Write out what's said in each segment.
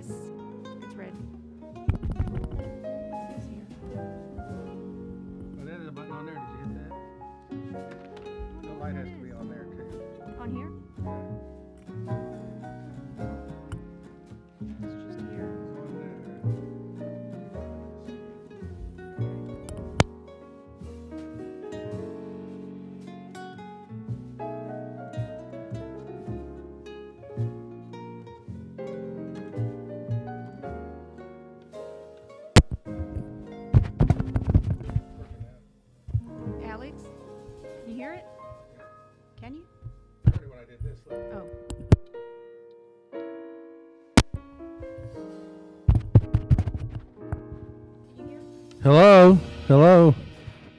Yes, it's red. It says here. Oh, there's a button on there. Did you hit that? The light has to be on there too. On here? It's just here. It's on there. Alex, can you hear it? Can you? I heard it when I did this. Look. Oh. Can you hear? Hello? Hello?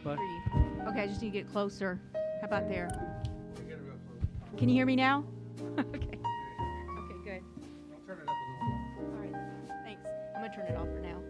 What? Hear you. Okay, I just need to get closer. How about there? Get it real close. Can you hear me now? Okay. Okay, good. I'll turn it up a little more. All right. Thanks. I'm gonna turn it off for now.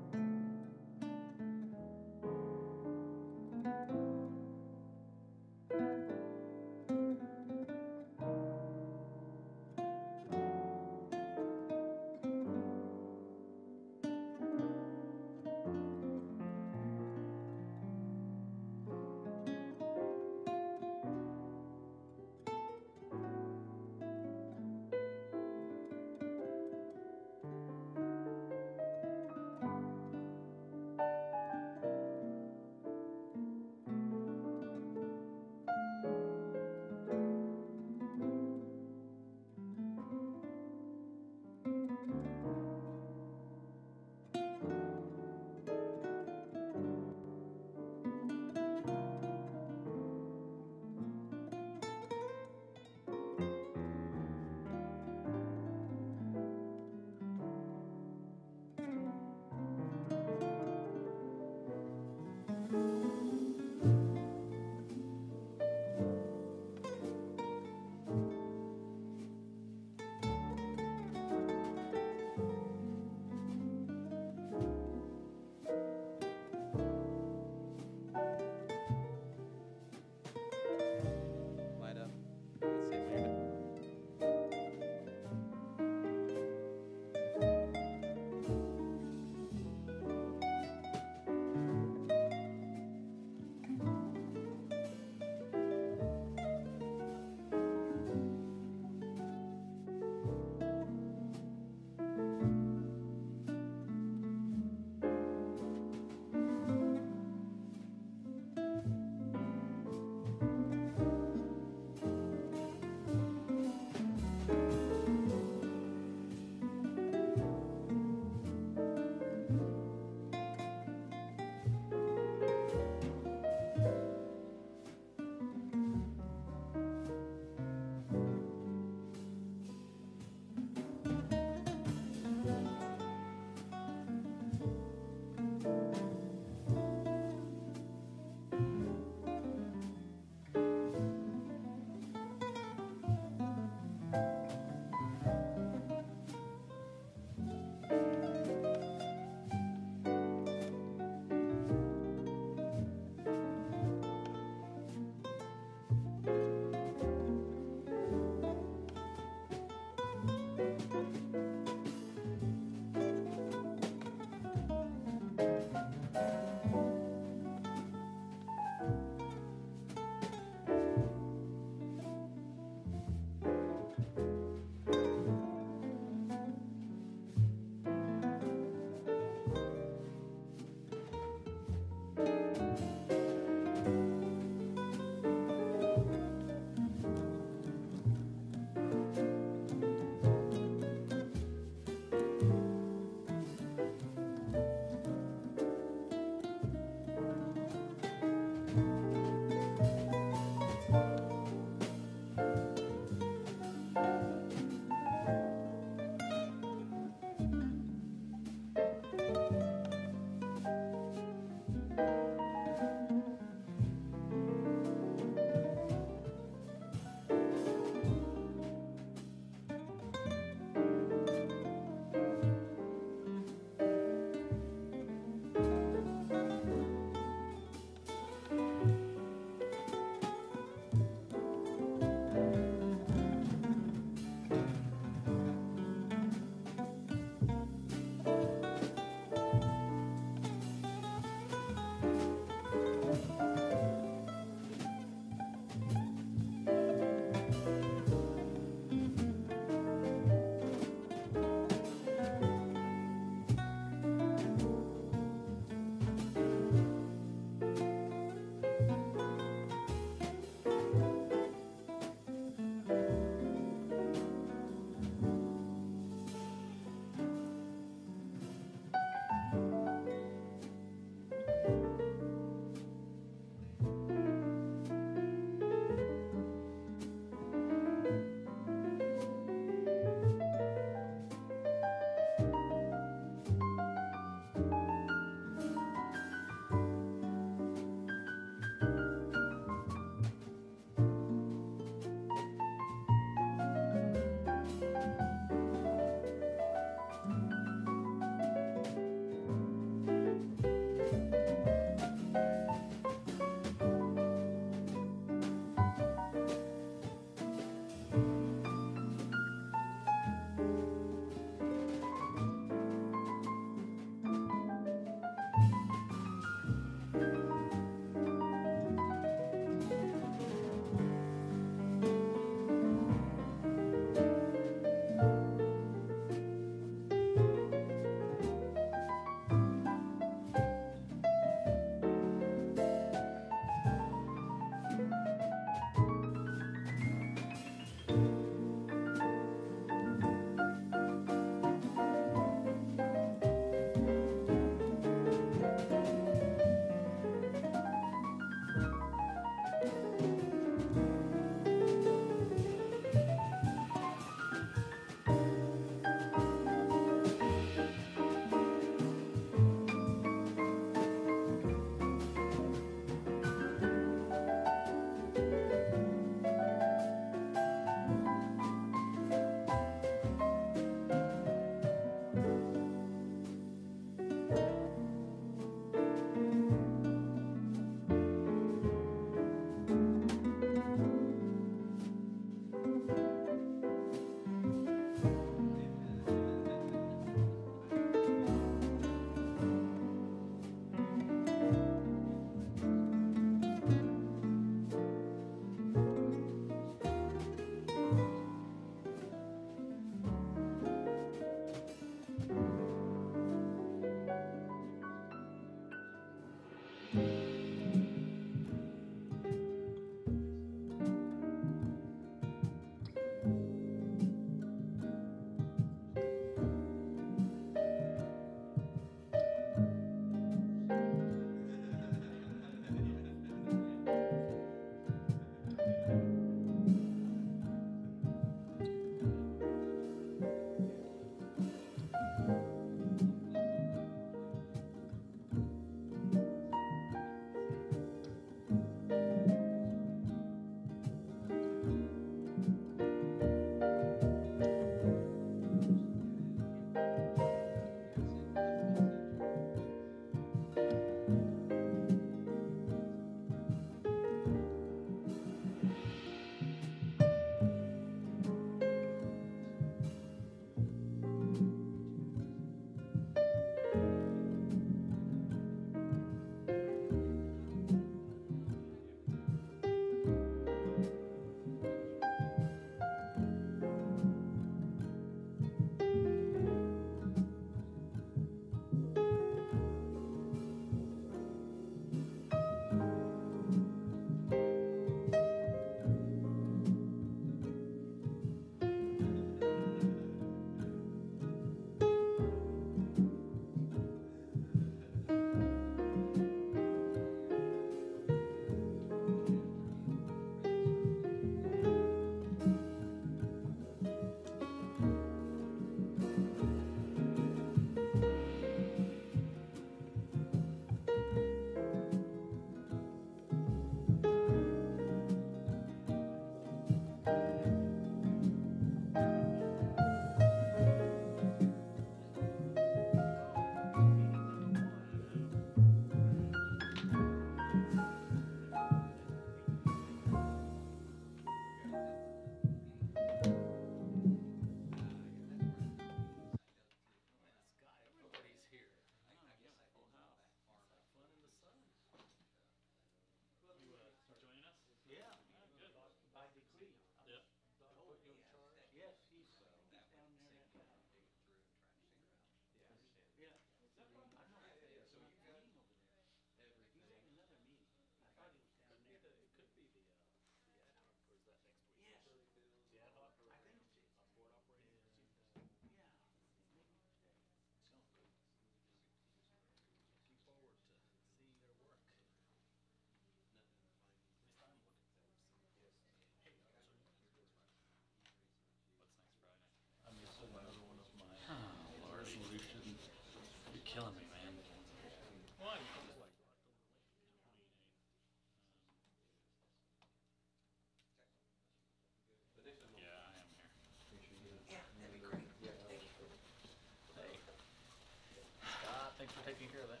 taking care of that?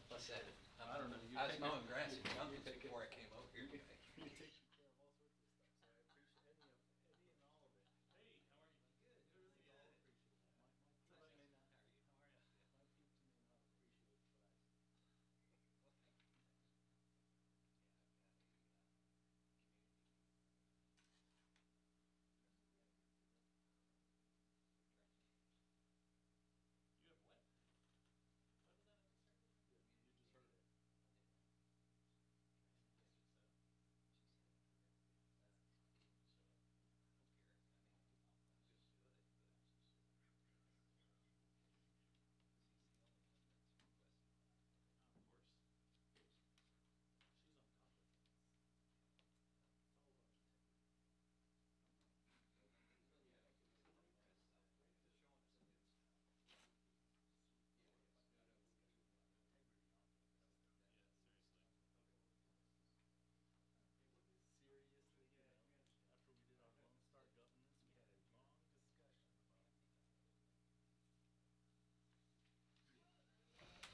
What's that? I don't know. I was mowing grass in Yonkers before I came over here today. You take care of all sorts of stuff, so I appreciate any and all of it. Hey, how are you? Good, really We good. all appreciate it. My peeps How are may you? not. How are you? My peeps may not appreciate it, but I. Well, thank you. You have what? What was that? You just heard it. Of course. She's on top of it. It's all about integrity. Integrity on it. Yeah, seriously. Seriously, after we did our Lone Star governance,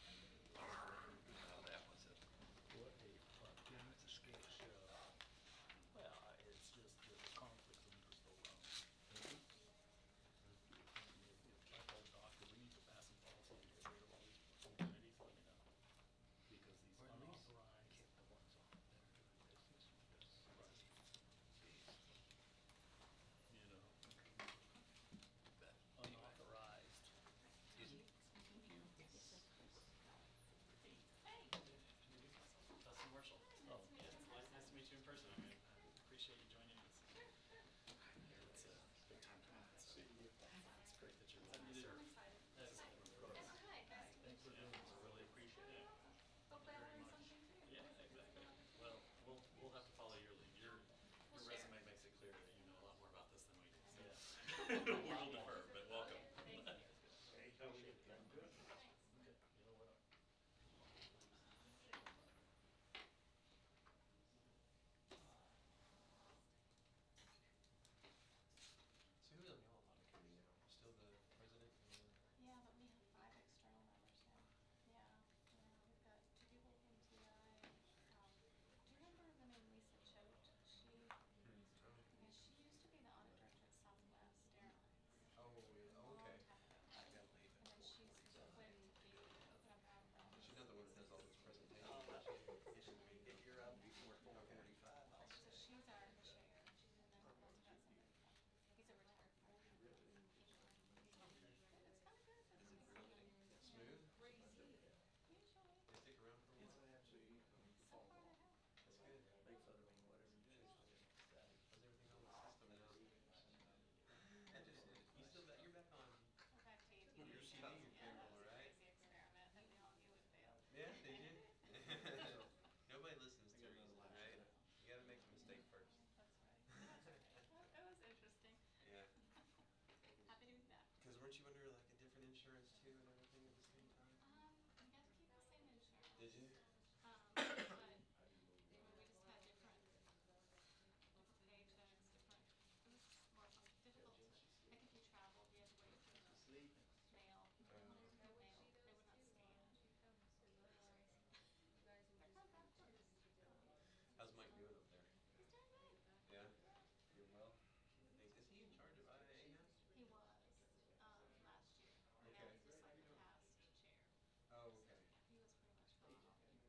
we had a long discussion about. Oh, that was it. What a fucking shit show. Well, it's just the conflicts of interest alone. If I told doctor, we need to pass some policy to get rid of all these fucking committees, let me know. Because these Or at least unauthorized. keep the ones on that are doing business with us. You know, But anyway, unauthorized. excuse me. Dustin Marshall. Oh, yeah, it's nice to meet you in person. I mean, I appreciate you joining us. It's a big time coming, so it's great that you're willing to serve. That's Thanks for doing this, I really appreciate it. Hopefully I learned something too. Yeah, exactly. Well, we'll have to follow your lead. Your resume makes it clear that you know a lot more about this than we do. So we'll defer, but welcome. Thank you. Appreciate it. I'm good. Okay, you know what? So who's on y'all audit committee now? Still the president and the... Yeah, but we have 5 external members now. Yeah, we've got 2 people from TI. Do you remember the name Lisa Choate? Yeah, she used to be the audit director at Southwest Airlines. Oh, yeah, A long okay. time ago. I gotta leave And at then 4:45. she's quit to be She's not the one that does all those presentations. If you're out before 4:45, I'll So stay. she's our chair, and then we've also got somebody from, he's a retired firefighter. It's kind of good. Is it really smooth? Usually. They stick around for a while? So far they have. That's good. Make fun of me, whatever you do. How's everything on the system now? I just, you still, you're back on We're back to ATV. your CD, your Yeah, camera, that was a right? crazy experiment that we all knew would fail. Yeah, did you? Nobody listens to reason, right? You gotta make a mistake first. That's right. It was interesting. Yeah. Happy to be back. Cause weren't you under like a different insurance too and everything at the same time? We got to keep the same insurance. Did you? But we just had different paychecks, different, it was more difficult to, like if you traveled, you had to wait for the mail. Mail, they would not scan. They're not that close. How's Mike doing up there? He's doing great. Yeah? Doing well? Is he in charge of IA now? He was, last year. Now Okay. he's just like the past chair. Oh, okay. He was pretty much gone all year.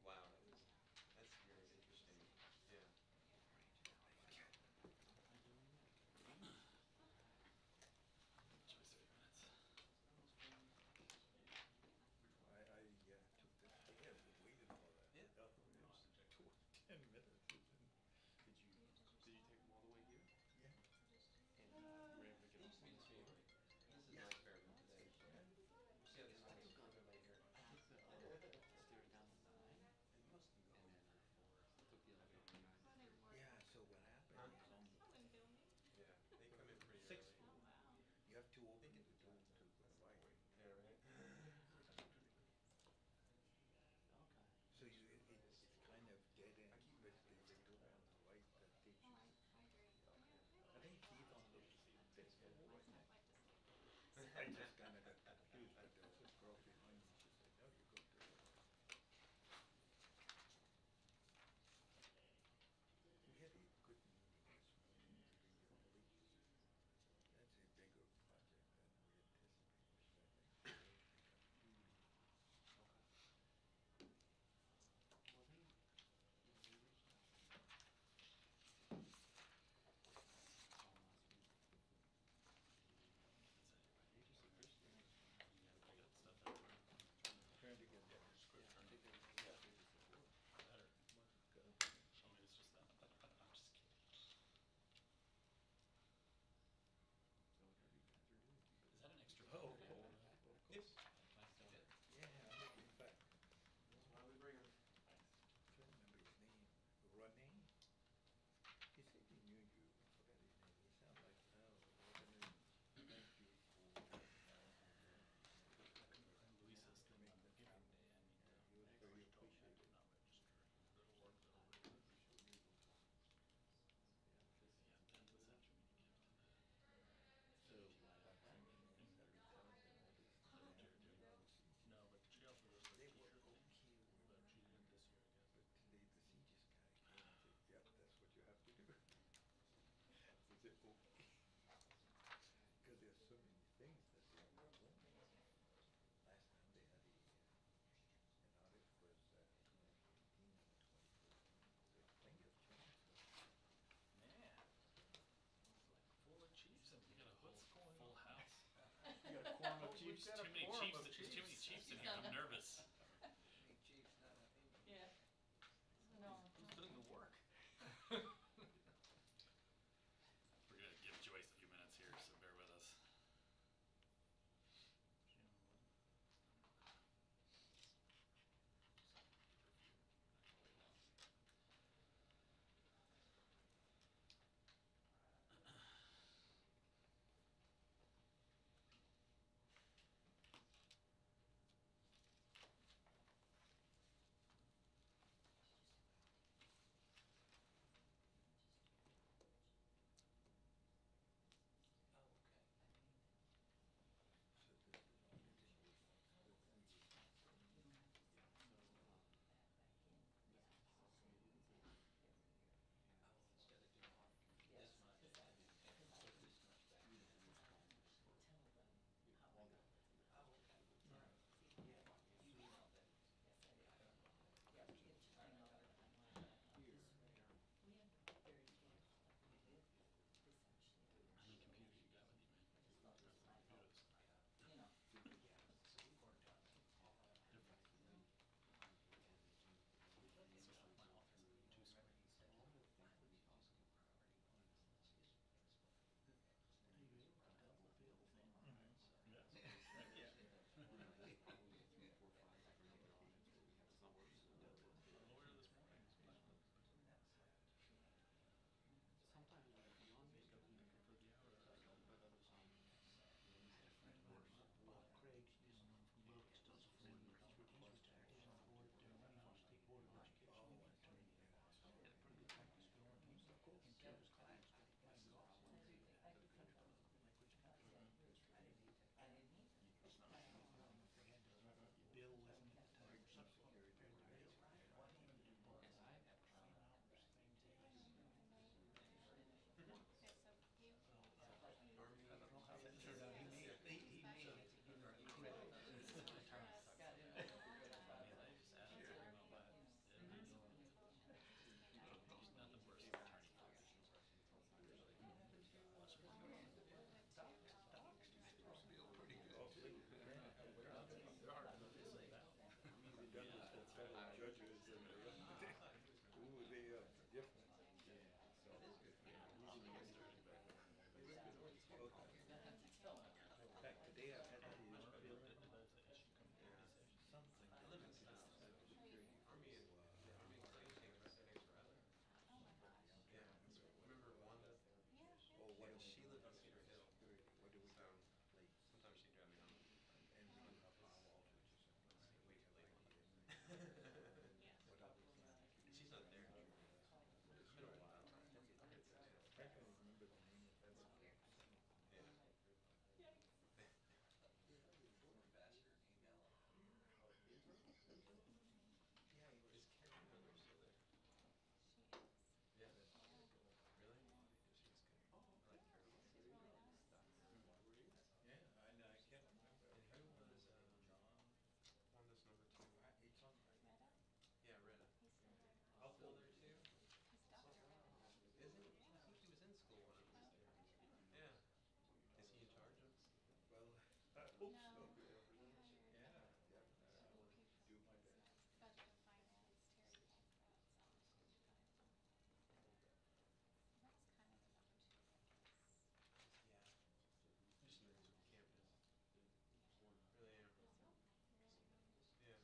There's got a too many forum chiefs. of There's too many chiefs. chiefs in here. I'm nervous. Big chiefs, not enough Indians. Yeah. No. Who's doing the work? We're gonna give Joyce a few minutes here, so bear with us. Oh, okay. Oh, instead of doing this much and put this much back in. Oh, okay. Yeah, you emailed that. How many computers you got with you, man? Computers. Yeah. Yeah, so we worked on it. Different. So my office is 2 screens. Why would you just go priority one? Let's see his principal. Double bill thing. Yes. Yeah. Our lawyer this morning was fine. Sometimes when you on me, Looking for the hour. I had a friend Craig, he's from Wilkes, does a friend, he's retired, he's on board, Utah State Board of Education, he's an attorney. Had a pretty good practice going, he used to go into his clients, but he played golf. Country club, like which country? I didn't either. It's not, I don't know if they had to, Bill wasn't at the time, or something, or repaired the bill. Why didn't you do both? Okay, so you. Army. I don't know how that turned out. He made it. He made it. I mean, I just asked him about he's not the worst attorney. Feel pretty good too. They're hard to say that. Judges and ooh, they are different. Back today, I had that much feeling. Something. Army and Slave came right there next to each other. Oh my gosh. Yeah. Remember Wanda? Yeah. Oh, what Yeah, do she lived on Cedar Hill. what do we So do? Like, sometimes she'd drive me home. and we do have our office or something. Way too late. Yeah. What else? She's not there. It's been a while. I can't remember the name of that. Yeah. Ambassador email. Yeah, is Karen Miller still there? She is. Yeah. Really? She was good. I like Karen. She's really nice. Yeah, I can't remember. And who was Wanda's number 2? It's on. Retta? Yeah, Retta. He's still there. Still there too? He's Dr. Retta. Is he? I think he was in school when I was there. Yeah. Is he in charge of? Well, I hope No, so. he hired, Yeah, yeah, I will people do my business, best. budget and finance, Terry calls that, so she's got it done. That's kind of the number 2, I guess. Yeah. Just nerds with campus. Really am. Yeah.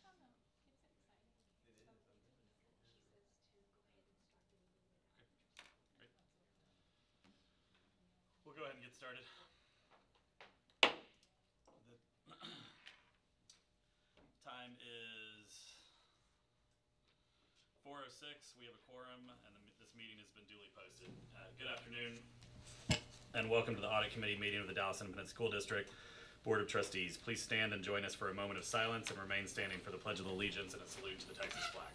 I don't know, it's exciting. It is. I'm really Great. We'll go ahead and get started. The time is 4:06. We have a quorum, and this meeting has been duly posted. Good afternoon, and welcome to the Audit Committee meeting of the Dallas Independent School District Board of Trustees. Please stand and join us for a moment of silence and remain standing for the Pledge of Allegiance and a salute to the Texas flag.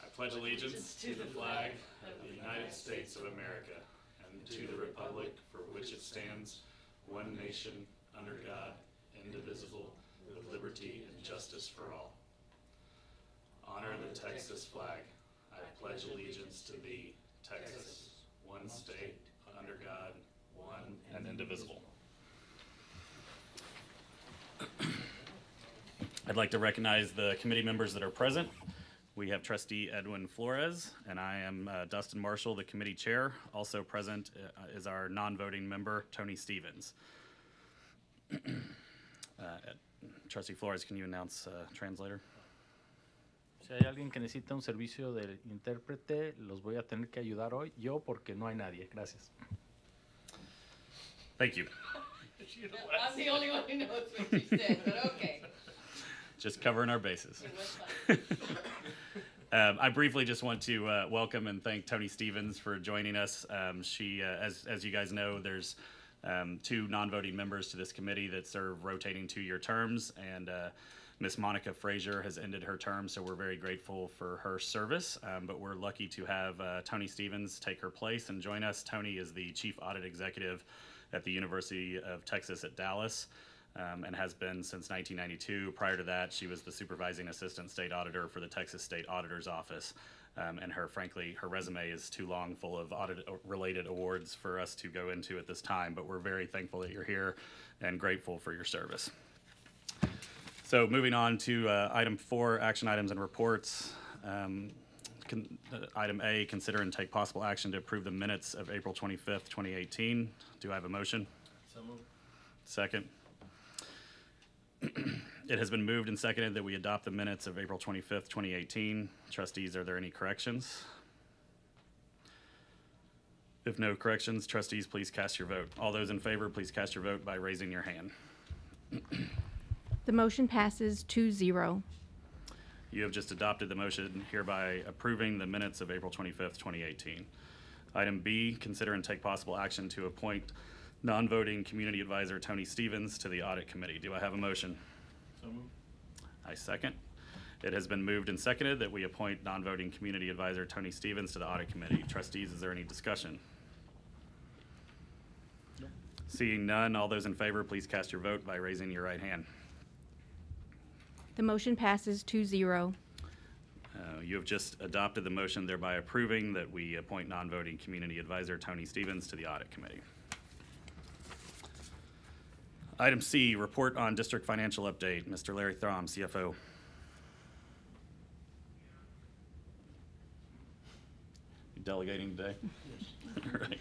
I pledge allegiance to the flag of the United States of America and to the republic for which it stands, one nation, under God, indivisible, with liberty and justice for all. Honor the Texas flag. I pledge allegiance to thee, Texas, one state, under God, one and indivisible. I'd like to recognize the committee members that are present. We have Trustee Edwin Flores, and I am Dustin Marshall, the committee chair. Also present is our non-voting member, Tony Stevens. Trustee Flores, can you announce translator? Si hay alguien que necesita un servicio de intérprete, los voy a tener que ayudar hoy, yo, porque no hay nadie. Gracias. Thank you. I'm the only one who knows what she said, but okay. Just covering our bases. It was fun. I briefly just want to welcome and thank Tony Stevens for joining us. She, as you guys know, there's two non-voting members to this committee that serve rotating 2-year terms, and Miss Monica Frazier has ended her term, so we're very grateful for her service. But we're lucky to have Tony Stevens take her place and join us. Tony is the Chief Audit Executive at the University of Texas at Dallas. And has been since 1992. Prior to that, she was the Supervising Assistant State Auditor for the Texas State Auditor's Office. And her resume is too long, full of audit-related awards for us to go into at this time, but we're very thankful that you're here and grateful for your service. So moving on to item 4, action items and reports. Item A, consider and take possible action to approve the minutes of April 25th, 2018. Do I have a motion? So moved. Second. It has been moved and seconded that we adopt the minutes of April 25th, 2018. Trustees, are there any corrections? If no corrections, trustees, please cast your vote. All those in favor, please cast your vote by raising your hand. The motion passes 2-0. You have just adopted the motion hereby approving the minutes of April 25th, 2018. Item B, consider and take possible action to appoint non-voting community advisor Tony Stevens to the audit committee. Do I have a motion? So moved. I second. It has been moved and seconded that we appoint non-voting community advisor Tony Stevens to the audit committee. Trustees, is there any discussion? No. Seeing none, all those in favor, please cast your vote by raising your right hand. The motion passes 2-0. You have just adopted the motion, thereby approving that we appoint non-voting community advisor Tony Stevens to the audit committee. Item C, report on district financial update. Mr. Larry Throm, CFO. You delegating today? All right.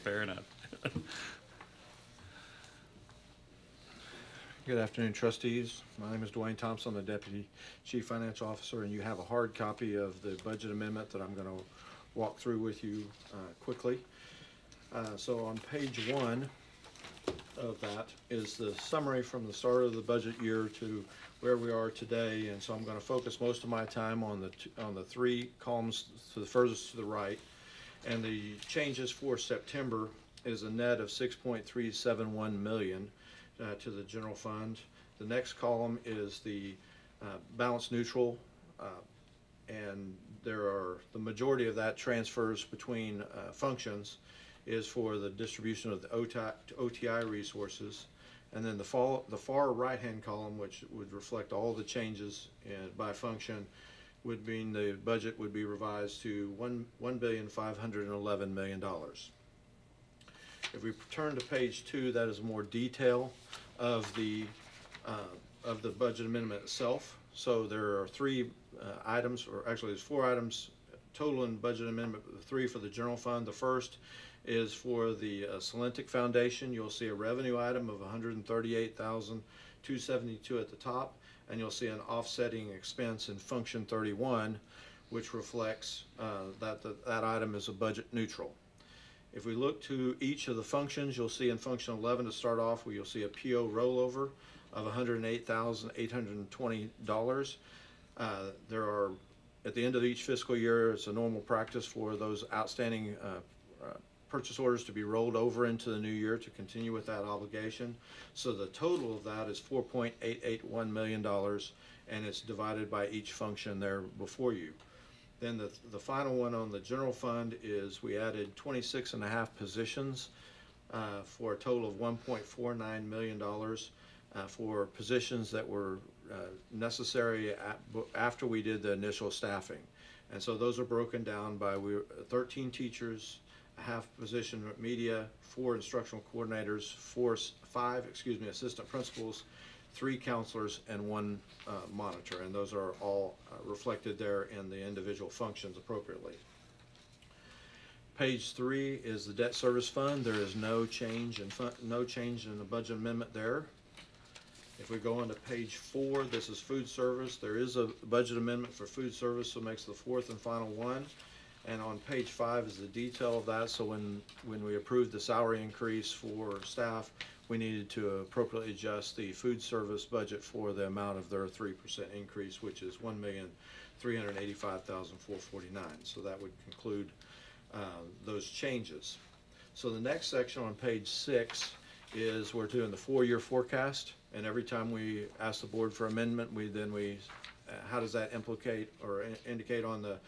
Fair enough. Good afternoon, trustees. My name is Dwayne Thompson, the Deputy Chief Financial Officer, and you have a hard copy of the budget amendment that I'm going to walk through with you quickly. So on page 1 of that is the summary from the start of the budget year to where we are today, and so I'm going to focus most of my time on the 3 columns to the furthest to the right. And the changes for September is a net of $6.371 million to the general fund. The next column is the balance neutral, and the majority of that transfers between functions is for the distribution of the OTI resources. And then the far right-hand column, which would reflect all the changes by function, would mean the budget would be revised to $1,511 million. If we turn to page 2, that is more detail of the budget amendment itself. So there are 3 items, or actually there's 4 items total in budget amendment, 3 for the general fund. The first is for the Salentic Foundation. You'll see a revenue item of $138,272 at the top, and you'll see an offsetting expense in function 31, which reflects that item is a budget neutral. If we look to each of the functions, you'll see in function 11 to start off, where you'll see a PO rollover of $108,820. There are, at the end of each fiscal year, it's a normal practice for those outstanding purchase orders to be rolled over into the new year to continue with that obligation. So the total of that is $4.881 million, and it's divided by each function there before you. Then the final one on the general fund is we added 26.5 positions for a total of $1.49 million for positions that were necessary after we did the initial staffing. And so those are broken down by 13 teachers, a half position at media, 4 instructional coordinators, 5 assistant principals, 3 counselors, and 1 monitor. And those are all reflected there in the individual functions appropriately. Page 3 is the debt service fund. There is no change in the budget amendment there. If we go on to page 4, this is food service. There is a budget amendment for food service, so it makes the 4th and final one. And on page 5 is the detail of that. So when we approved the salary increase for staff, we needed to appropriately adjust the food service budget for the amount of their 3% increase, which is $1,385,449. So that would conclude those changes. So the next section on page 6 is we're doing the 4-year forecast, and every time we ask the board for amendment, how does that implicate or indicate on the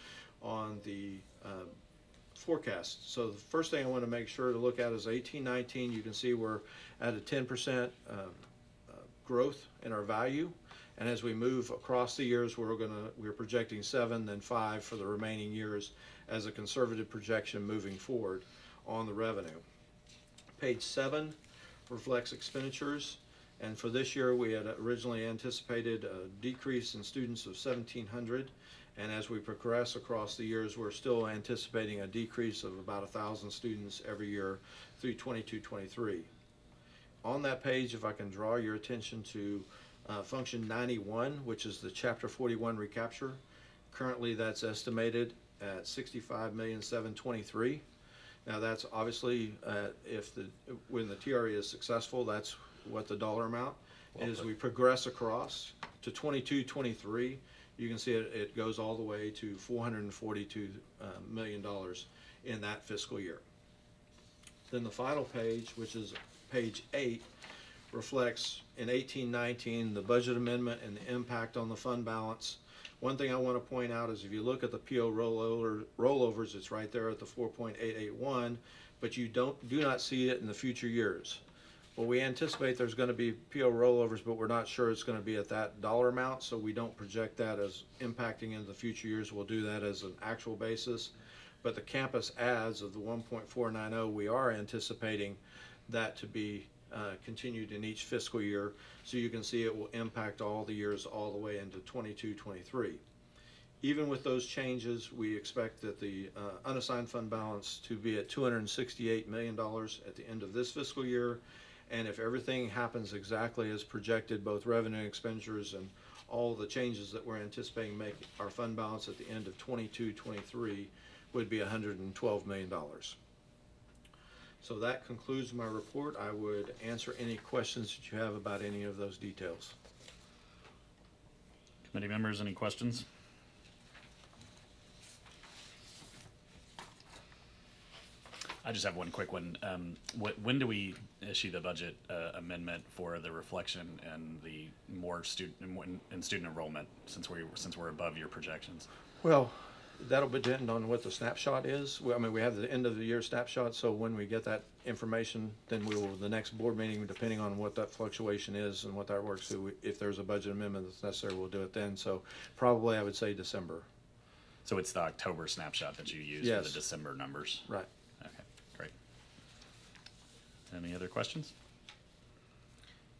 forecast? So the first thing I want to make sure to look at is 18-19. You can see we're at a 10% growth in our value, and as we move across the years, we're projecting 7, then 5 for the remaining years as a conservative projection moving forward on the revenue. Page 7 reflects expenditures, and for this year we had originally anticipated a decrease in students of 1,700, and as we progress across the years we're still anticipating a decrease of about 1,000 students every year through 22-23. On that page, if I can draw your attention to function 91, which is the chapter 41 recapture. Currently that's estimated at $65,723,000. Now that's obviously when the TRE is successful, that's what the dollar amount is. We progress across to 22-23. You can see it goes all the way to $442 million in that fiscal year. Then the final page, which is page 8, reflects in 18-19 the budget amendment and the impact on the fund balance. One thing I want to point out is if you look at the PO rollovers, it's right there at the 4.881, but you do not see it in the future years. Well, we anticipate there's going to be PO rollovers, but we're not sure it's going to be at that dollar amount, so we don't project that as impacting into the future years. We'll do that as an actual basis. But the campus adds of the 1.490, we are anticipating that to be continued in each fiscal year, so you can see it will impact all the years all the way into 22-23. Even with those changes, we expect that the unassigned fund balance to be at $268 million at the end of this fiscal year, and if everything happens exactly as projected, both revenue and expenditures and all the changes that we're anticipating make our fund balance at the end of 22-23 would be $112 million. So that concludes my report. I would answer any questions that you have about any of those details. Committee members, any questions? I just have one quick one. When do we issue the budget amendment for the reflection and the more student enrollment, since we're above your projections? Well, that'll depend on what the snapshot is. I mean, we have the end of the year snapshot, so when we get that information, then the next board meeting, depending on what that fluctuation is and what that works to, if there's a budget amendment that's necessary, we'll do it then. So probably I would say December. So it's the October snapshot that you use Yes. for the December numbers? Right. Okay, great. Any other questions?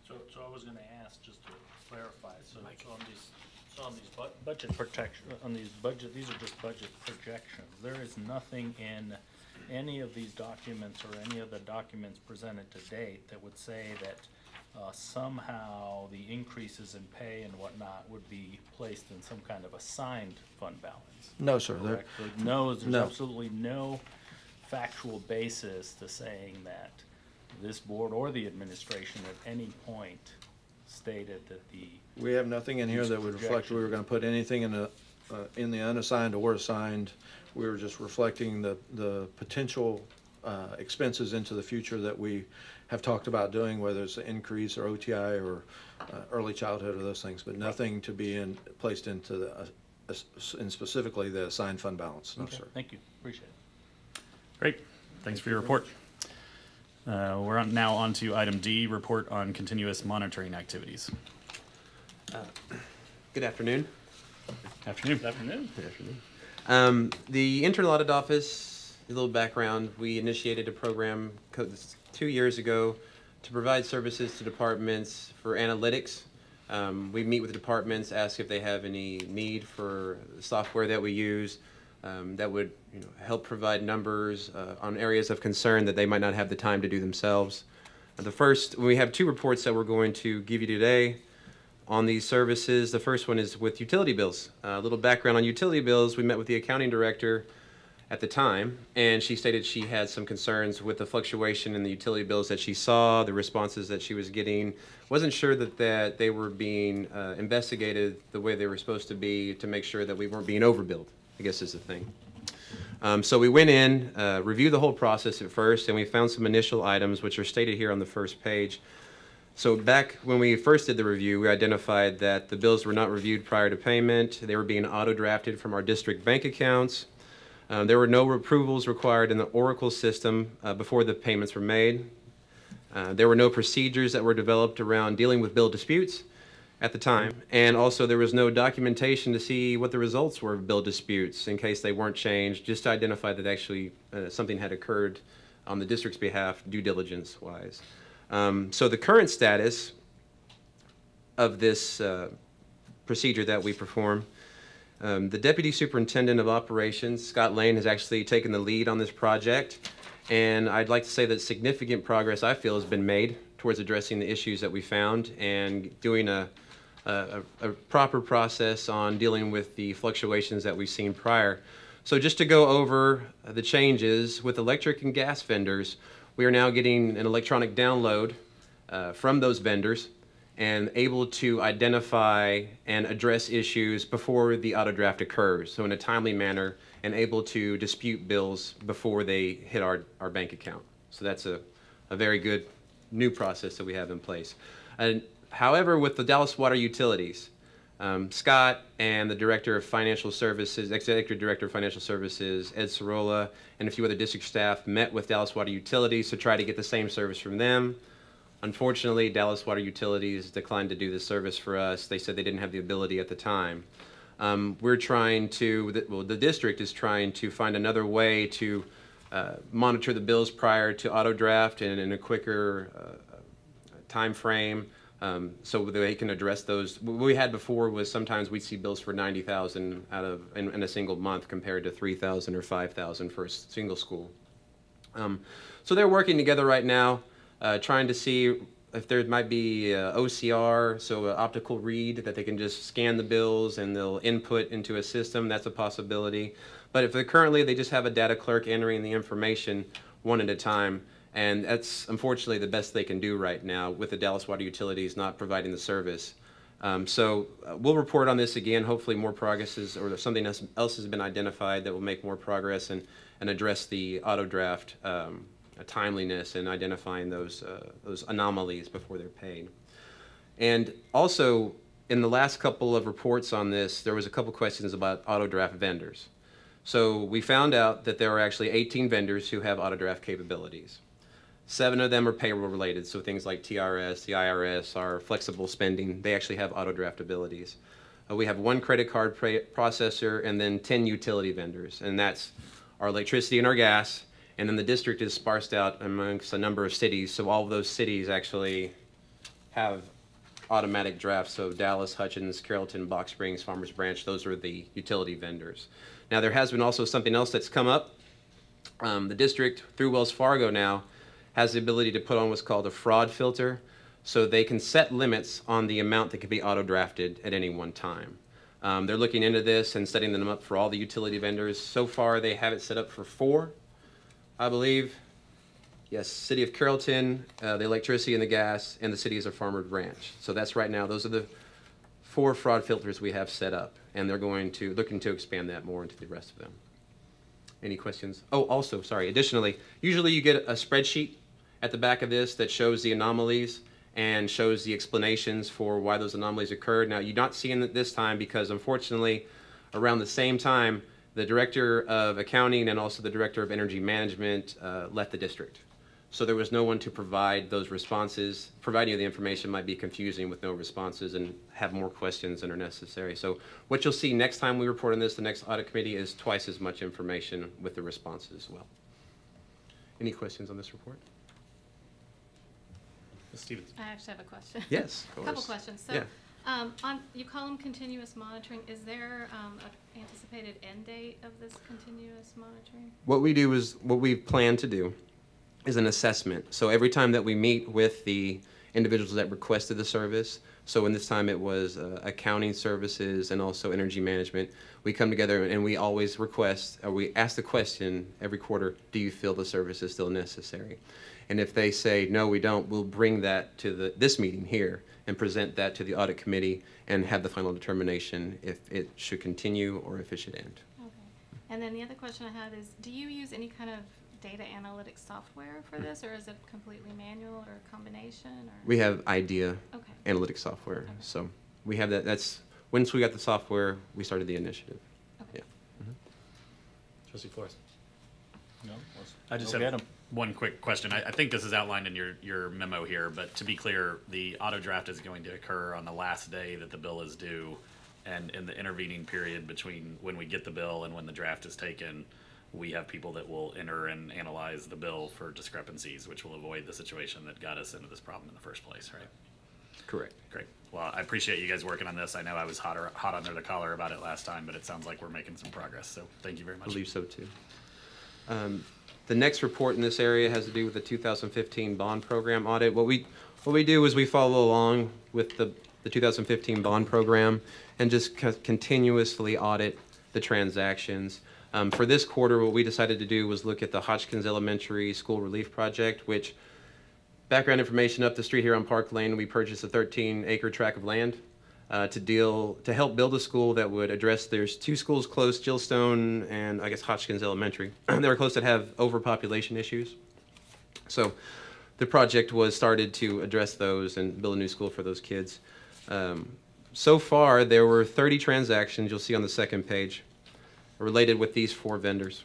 So I was gonna ask, just to clarify, so on these budget protection, these are just budget projections. There is nothing in any of these documents or any of the documents presented to date that would say that somehow the increases in pay and whatnot would be placed in some kind of assigned fund balance. No, sir. Correct? There's No. absolutely no factual basis to saying that this board or the administration at any point stated that We have nothing in here that would reflect we were going to put anything in the unassigned or assigned. We were just reflecting the potential expenses into the future that we have talked about doing, whether it's an increase or OTI or early childhood or those things, but nothing to be placed into and specifically the assigned fund balance. No, Okay, sir. thank you, appreciate it. Great, thanks for your report. We're now on to item D, report on continuous monitoring activities. Good afternoon. Afternoon. Afternoon. Good afternoon. The Internal Audit Office, a little background, we initiated a program 2 years ago to provide services to departments for analytics. We meet with the departments, ask if they have any need for software that we use that would help provide numbers on areas of concern that they might not have the time to do themselves. We have 2 reports that we're going to give you today on these services. The first one is with utility bills. A little background on utility bills. We met with the accounting director at the time, and she stated she had some concerns with the fluctuation in the utility bills that she saw, the responses that she was getting. Wasn't sure that they were being investigated the way they were supposed to be to make sure that we weren't being overbilled, I guess is the thing. So we went in, reviewed the whole process at first, and we found some initial items which are stated here on the first page. So back when we first did the review, we identified that the bills were not reviewed prior to payment. They were being auto-drafted from our district bank accounts. There were no approvals required in the Oracle system before the payments were made. There were no procedures that were developed around dealing with bill disputes at the time, and also there was no documentation to see what the results were of bill disputes in case they weren't changed, just to identify that actually something had occurred on the district's behalf, due diligence-wise. So the current status of this procedure that we perform, the Deputy Superintendent of Operations, Scott Lane, has actually taken the lead on this project, and I'd like to say that significant progress, I feel, has been made towards addressing the issues that we found and doing a proper process on dealing with the fluctuations that we've seen prior. So just to go over the changes with electric and gas vendors, we are now getting an electronic download from those vendors and able to identify and address issues before the auto draft occurs, so in a timely manner, and able to dispute bills before they hit our bank account. So that's a very good new process that we have in place. However, with the Dallas Water Utilities, Scott and the Director of Financial Services, Executive Director of Financial Services, Ed Sorolla, and a few other district staff met with Dallas Water Utilities to try to get the same service from them. Unfortunately, Dallas Water Utilities declined to do this service for us. They said they didn't have the ability at the time. We're trying to, well, the district is trying to find another way to monitor the bills prior to auto draft and in a quicker time frame. So that they can address those. What we had before was sometimes we'd see bills for $90,000 in a single month compared to $3,000 or $5,000 for a single school. So they're working together right now, trying to see if there might be OCR, so an optical read that they can just scan the bills and they'll input into a system. That's a possibility. But if currently they just have a data clerk entering the information one at a time, and that's unfortunately the best they can do right now with the Dallas Water Utilities not providing the service. So we'll report on this again. Hopefully more progress is, or something else has been identified that will make more progress and address the auto draft timeliness and identifying those anomalies before they're paid. And also, in the last couple of reports on this, there was a couple questions about auto draft vendors. So we found out that there are actually 18 vendors who have auto draft capabilities. 7 of them are payroll related, so things like TRS, the IRS, our flexible spending, they actually have auto draft abilities. We have 1 credit card processor and then 10 utility vendors, and that's our electricity and our gas, and then the district is sparsed out amongst a number of cities, so all of those cities actually have automatic drafts, so Dallas, Hutchins, Carrollton, Box Springs, Farmers Branch, those are the utility vendors. Now there has been also something else that's come up. The district, through Wells Fargo now, has the ability to put on what's called a fraud filter, so they can set limits on the amount that can be auto-drafted at any one time. They're looking into this and setting them up for all the utility vendors. So far, they have it set up for 4, I believe. Yes, City of Carrollton, the electricity and the gas, and the cities of Farmers Branch. So that's right now, those are the 4 fraud filters we have set up, and they're looking to expand that more into the rest of them. Any questions? Oh, also, sorry, additionally, usually you get a spreadsheet at the back of this that shows the anomalies and shows the explanations for why those anomalies occurred. Now, you're not seeing it this time because, unfortunately, Around the same time, the Director of Accounting and also the Director of Energy Management left the district. So there was no one to provide those responses. Providing you the information might be confusing with no responses and have more questions than are necessary. So what you'll see next time we report on this, the next audit committee, is twice as much information with the responses as well. Any questions on this report? Ms. Stevens. I actually have a question. Yes, of A couple course. questions. So, Yeah. you call them continuous monitoring. Is there an anticipated end date of this continuous monitoring? What we do is, what we plan to do is an assessment. So every time that we meet with the individuals that requested the service, so in this time it was accounting services and also energy management, we come together and we always request, or we ask the question every quarter, do you feel the service is still necessary? And if they say, no, we don't, we'll bring that to this meeting here and present that to the audit committee and have the final determination if it should continue or if it should end. Okay. And then the other question I had is, do you use any kind of data analytics software for this, or is it completely manual or a combination? Or? We have IDEA Okay. analytics software. Okay. So we have that. That's once we got the software, we started the initiative. Okay. Yeah. Trustee Flores. No? I just Go have get 'em. one quick question. I think this is outlined in your memo here, but to be clear, the auto draft is going to occur on the last day that the bill is due, and in the intervening period between when we get the bill and when the draft is taken, we have people that will enter and analyze the bill for discrepancies, which will avoid the situation that got us into this problem in the first place, right? Correct. Great. Well, I appreciate you guys working on this. I know I was hot under the collar about it last time, but it sounds like we're making some progress, so thank you very I much. believe so too. The next report in this area has to do with the 2015 bond program audit. What we do is we follow along with the 2015 bond program and just continuously audit the transactions. For this quarter, what we decided to do was look at the Hotchkiss Elementary School Relief Project, which, background information, up the street here on Park Lane, we purchased a 13-acre tract of land to help build a school that would address, there's two schools close, Gillstone and I guess Hotchkiss Elementary. They were close that have overpopulation issues. So the project was started to address those and build a new school for those kids. So far, there were 30 transactions, you'll see on the second page, related with these 4 vendors.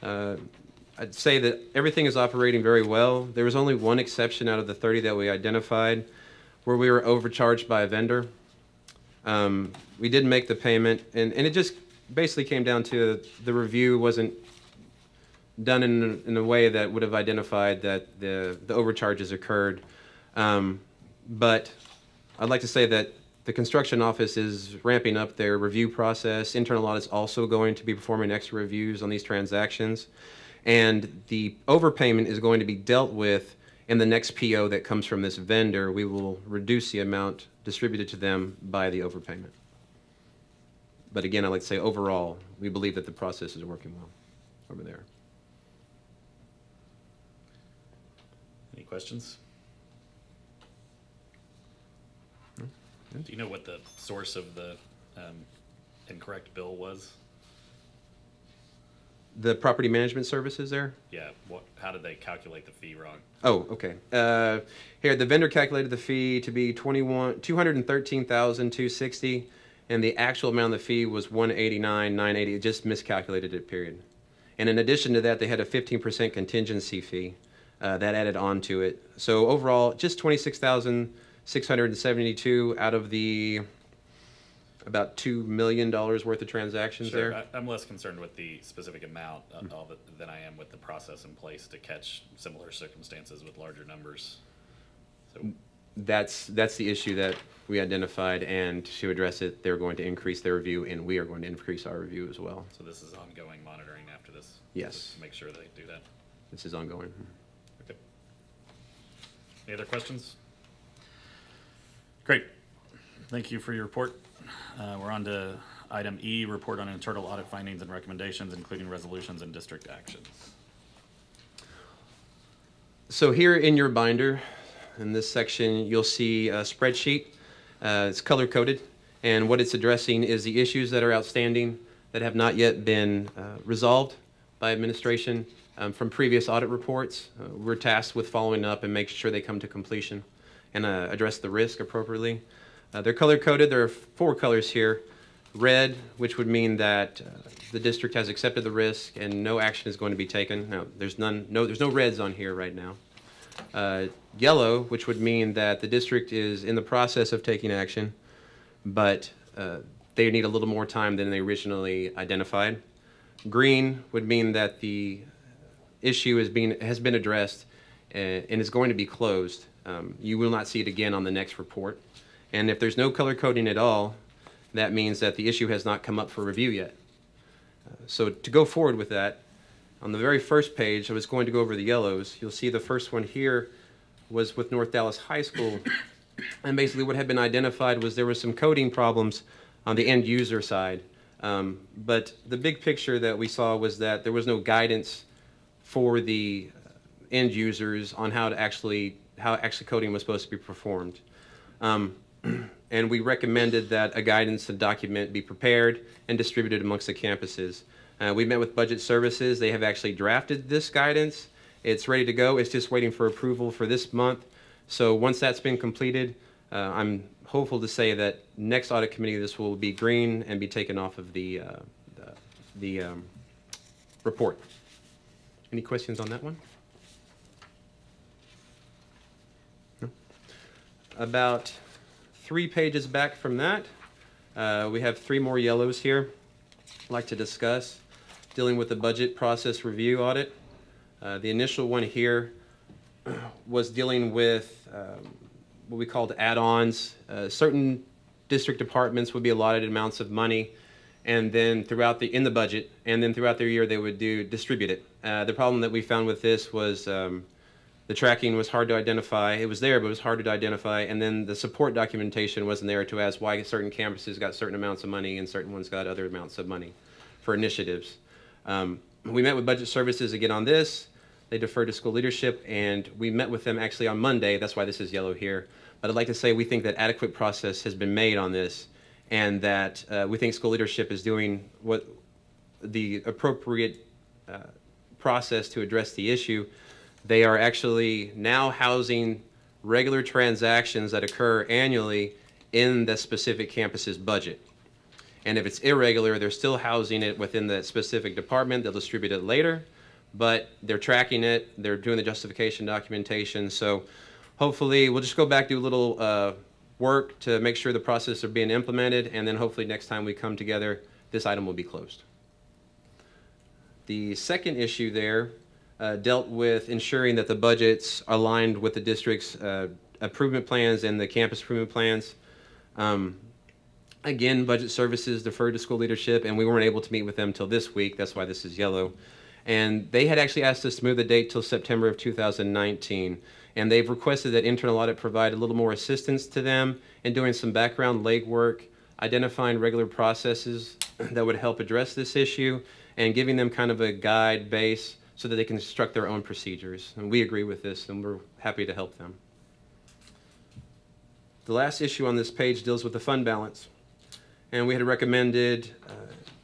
I'd say that everything is operating very well. There was only one exception out of the 30 that we identified where we were overcharged by a vendor. We did make the payment, and it just basically came down to the review wasn't done in a way that would have identified that the overcharges occurred. But I'd like to say that the construction office is ramping up their review process. Internal audit is also going to be performing extra reviews on these transactions. And the overpayment is going to be dealt with in the next PO that comes from this vendor. We will reduce the amount distributed to them by the overpayment. But again, I'd like to say overall, we believe that the process is working well over there. Any questions? Do you know what the source of the incorrect bill was? The property management services there? Yeah, how did they calculate the fee wrong? Oh, okay. Here, the vendor calculated the fee to be $213,260, and the actual amount of the fee was $189,980. It just miscalculated it, period. And in addition to that, they had a 15% contingency fee that added on to it. So overall, just $26,672 out of the about $2 million worth of transactions Sure. there. I'm less concerned with the specific amount of it than I am with the process in place to catch similar circumstances with larger numbers. So That's the issue that we identified, and to address it, they're going to increase their review, and we are going to increase our review as well. So this is ongoing monitoring after this? Yes. To make sure they do that? This is ongoing. Okay. Any other questions? Great. Thank you for your report. We're on to item E, report on internal audit findings and recommendations, including resolutions and district actions. So here in your binder, in this section, you'll see a spreadsheet. It's color-coded, and what it's addressing is the issues that are outstanding that have not yet been resolved by administration from previous audit reports. We're tasked with following up and making sure they come to completion and address the risk appropriately. They're color-coded. There are 4 colors here. red, which would mean that the district has accepted the risk and no action is going to be taken. No, there's no reds on here right now. Yellow, which would mean that the district is in the process of taking action, but they need a little more time than they originally identified. Green would mean that the issue has been addressed and is going to be closed. You will not see it again on the next report. And if there's no color coding at all, that means that the issue has not come up for review yet. So to go forward with that, on the very first page, I was going to go over the yellows. You'll see the first one here was with North Dallas High School. And basically what had been identified was there were some coding problems on the end user side. But the big picture that we saw was that there was no guidance for the end users on how actually coding was supposed to be performed. And we recommended that a guidance document be prepared and distributed amongst the campuses. We met with Budget Services. They have actually drafted this guidance. It's ready to go. It's just waiting for approval for this month. So once that's been completed, I'm hopeful to say that next audit committee this will be green and be taken off of the report. Any questions on that one? No? About 3 pages back from that, we have 3 more yellows here I'd like to discuss, dealing with the budget process review audit. The initial one here was dealing with what we called add-ons. Certain district departments would be allotted amounts of money, and then in the budget, and then throughout the year they would distribute it. The problem that we found with this was the tracking was hard to identify. It was there, but it was harder to identify, and then the support documentation wasn't there to ask why certain campuses got certain amounts of money and certain ones got other amounts of money for initiatives. We met with Budget Services again on this. They deferred to school leadership, and we met with them actually on Monday. That's why this is yellow here. But I'd like to say we think that adequate process has been made on this, and that we think school leadership is doing what the appropriate process to address the issue. They are actually now housing regular transactions that occur annually in the specific campus's budget. And if it's irregular, they're still housing it within the specific department. They'll distribute it later, but they're tracking it. They're doing the justification documentation. So hopefully we'll just go back, do a little work to make sure the process are being implemented, and then hopefully next time we come together, this item will be closed. The second issue there dealt with ensuring that the budgets aligned with the district's improvement plans and the campus improvement plans. Again, Budget Services deferred to school leadership, and we weren't able to meet with them till this week. That's why this is yellow. And they had actually asked us to move the date till September of 2019. And they've requested that internal audit provide a little more assistance to them in doing some background legwork, identifying regular processes that would help address this issue, and giving them kind of a guide base so that they can construct their own procedures. And we agree with this, and we're happy to help them. The last issue on this page deals with the fund balance. And we had recommended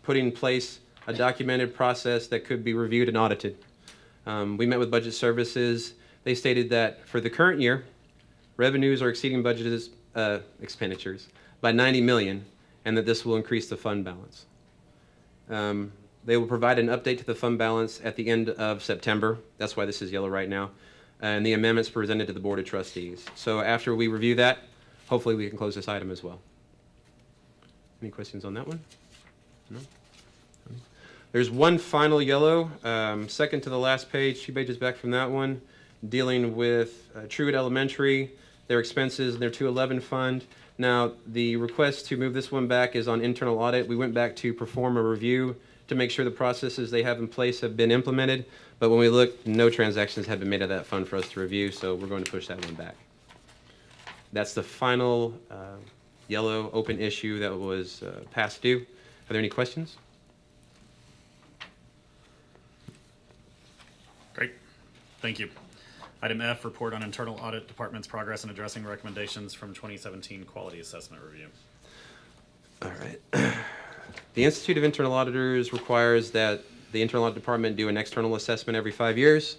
putting in place a documented process that could be reviewed and audited. We met with Budget Services. They stated that for the current year, revenues are exceeding budgeted expenditures by $90 million, and that this will increase the fund balance. They will provide an update to the fund balance at the end of September. That's why this is yellow right now. And the amendments presented to the Board of Trustees. So after we review that, hopefully we can close this item as well. Any questions on that one? No? There's one final yellow, second to the last page, 2 pages back from that one, dealing with Truett Elementary, their expenses, and their 211 fund. Now, the request to move this one back is on internal audit. We went back to perform a review to make sure the processes they have in place have been implemented. But when we look, no transactions have been made of that fund for us to review, so we're going to push that one back. That's the final yellow open issue that was past due. Are there any questions? Great. Thank you. Item F, report on internal audit department's progress in addressing recommendations from 2017 quality assessment review. All right. The Institute of Internal Auditors requires that the internal audit department do an external assessment every 5 years.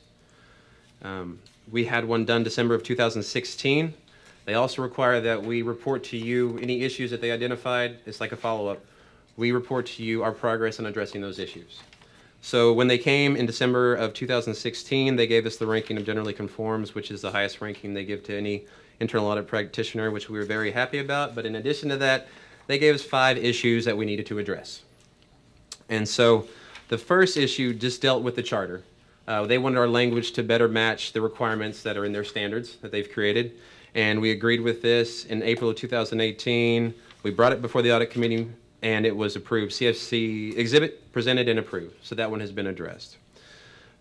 We had one done December of 2016. They also require that we report to you any issues that they identified. It's like a follow-up. we report to you our progress in addressing those issues. So when they came in December of 2016, they gave us the ranking of generally conforms, which is the highest ranking they give to any internal audit practitioner, which we were very happy about. But in addition to that, they gave us 5 issues that we needed to address. And so the first issue just dealt with the charter. They wanted our language to better match the requirements that are in their standards that they've created. And we agreed with this in April of 2018. We brought it before the audit committee and it was approved. CFC exhibit presented and approved. So that one has been addressed.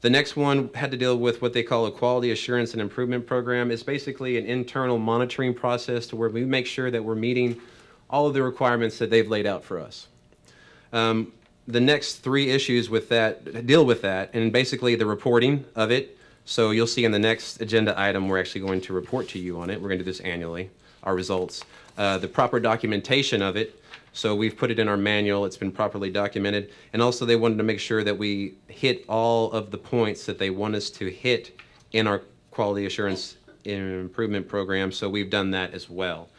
The next one had to deal with what they call a quality assurance and improvement program. It's basically an internal monitoring process to where we make sure that we're meeting all of the requirements that they've laid out for us. The next 3 issues with that deal with that, and basically the reporting of it. So you'll see in the next agenda item, we're actually going to report to you on it. We're going to do this annually, our results. The proper documentation of it. So we've put it in our manual. It's been properly documented. And also they wanted to make sure that we hit all of the points that they want us to hit in our quality assurance improvement program. So we've done that as well.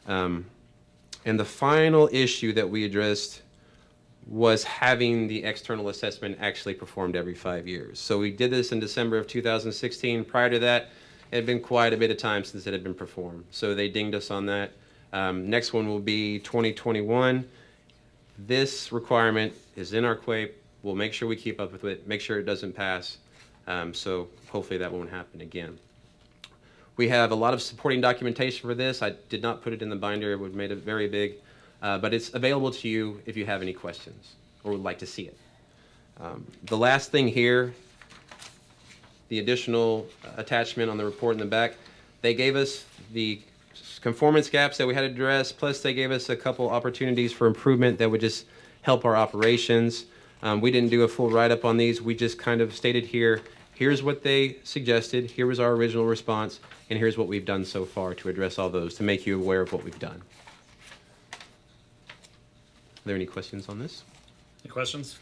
And the final issue that we addressed was having the external assessment actually performed every 5 years. So we did this in December of 2016. Prior to that, it had been quite a bit of time since it had been performed. So they dinged us on that. Next one will be 2021. This requirement is in our QUAPE. We'll make sure we keep up with it, make sure it doesn't pass. So hopefully that won't happen again. We have a lot of supporting documentation for this. I did not put it in the binder. It would have made it very big. But it's available to you if you have any questions or would like to see it. The last thing here, the additional attachment on the report in the back, they gave us the conformance gaps that we had to address, plus they gave us a couple opportunities for improvement that would just help our operations. We didn't do a full write-up on these. We just kind of stated here, here's what they suggested, here was our original response, and here's what we've done so far to address all those, to make you aware of what we've done. Are there any questions on this? Any questions?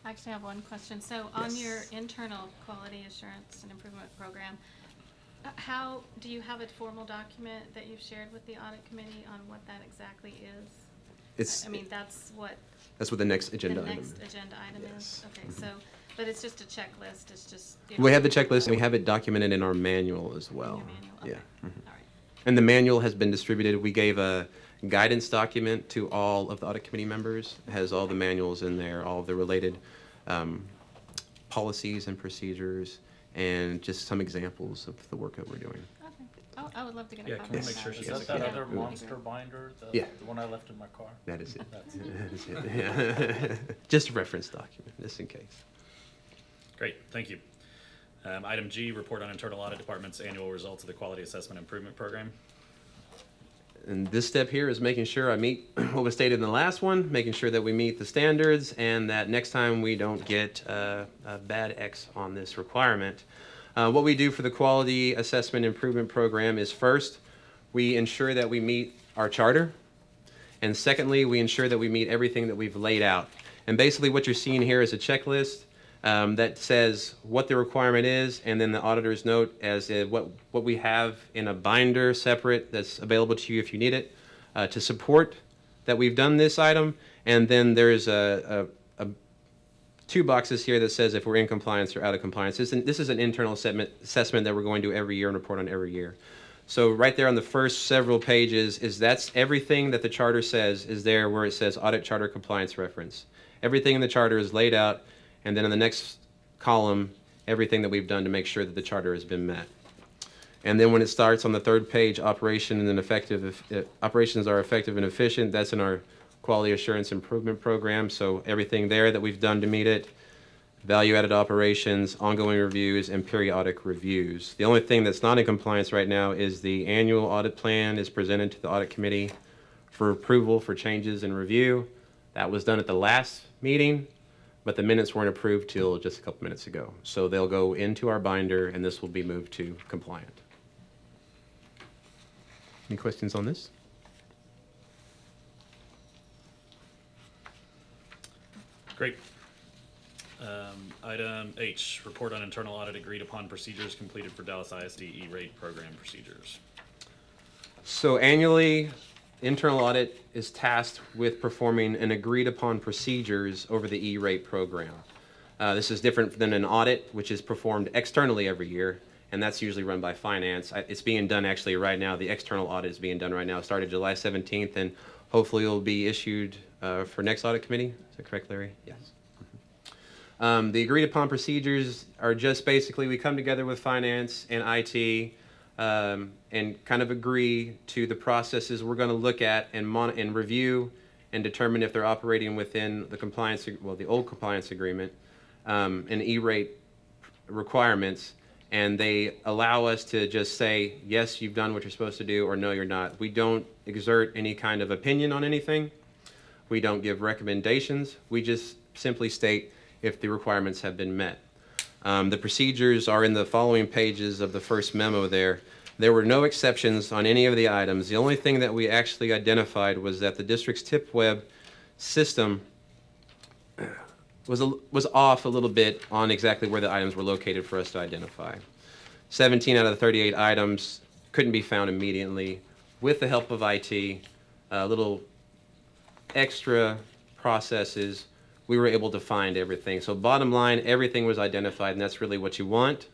I actually have one question. So on your internal quality assurance and improvement program, how do you have a formal document that you've shared with the audit committee on what that exactly is? It's, I mean, that's what the next agenda item. The next agenda item is? Okay, so, but it's just a checklist, it's just. We have the checklist and we have it documented in our manual as well. In your manual, okay. Yeah. Mm-hmm. All right. And the manual has been distributed. We gave a guidance document to all of the audit committee members. It has all the manuals in there, all of the related policies and procedures, and just some examples of the work that we're doing. Okay. Oh, I would love to get a Yeah, copy can we of make sure Is she gets that a that copy? other monster binder, Yeah. the one I left in my car? That is it. That's it. That is it. Yeah. Just a reference document, just in case. Great, thank you. Item G, report on internal audit department's annual results of the quality assessment improvement program. And this step here is making sure I meet what was stated in the last one, making sure that we meet the standards, and that next time we don't get a bad X on this requirement. What we do for the quality assessment improvement program is first, we ensure that we meet our charter, and secondly, we ensure that we meet everything that we've laid out. And basically what you're seeing here is a checklist that says what the requirement is, and then the auditor's note as what we have in a binder separate that's available to you if you need it to support that we've done this item. And then there's two boxes here that says if we're in compliance or out of compliance. This is an internal assessment that we're going to do every year and report on every year. So right there on the first several pages that's everything that the charter says is there where it says audit charter compliance reference. Everything in the charter is laid out, and then in the next column, everything that we've done to make sure that the charter has been met. And then when it starts on the third page, operations are effective and efficient, that's in our quality assurance improvement program. So everything there that we've done to meet it, value-added operations, ongoing reviews, and periodic reviews. The only thing that's not in compliance right now is the annual audit plan is presented to the audit committee for approval for changes and review. That was done at the last meeting, but the minutes weren't approved till just a couple minutes ago. So they'll go into our binder, and this will be moved to compliant. Any questions on this? Great. Item H, report on internal audit agreed upon procedures completed for Dallas ISD E-rate program procedures. So annually, internal audit is tasked with performing an agreed upon procedures over the E-rate program. This is different than an audit, which is performed externally every year, and that's usually run by finance. It's being done actually right now. The external audit is being done right now. It started July 17th, and hopefully it will be issued for next audit committee. Is that correct, Larry? Yes. The agreed upon procedures are just basically we come together with finance and IT and kind of agree to the processes we're going to look at and review and determine if they're operating within the compliance, well, the old compliance agreement and E-rate requirements, and they allow us to just say, yes, you've done what you're supposed to do, or no, you're not. We don't exert any kind of opinion on anything. We don't give recommendations. We just simply state if the requirements have been met. The procedures are in the following pages of the first memo there. There were no exceptions on any of the items. The only thing that we actually identified was that the district's tip web system was off a little bit on exactly where the items were located for us to identify. 17 out of the 38 items couldn't be found immediately. With the help of IT, little extra processes, we were able to find everything. So bottom line, everything was identified, and that's really what you want.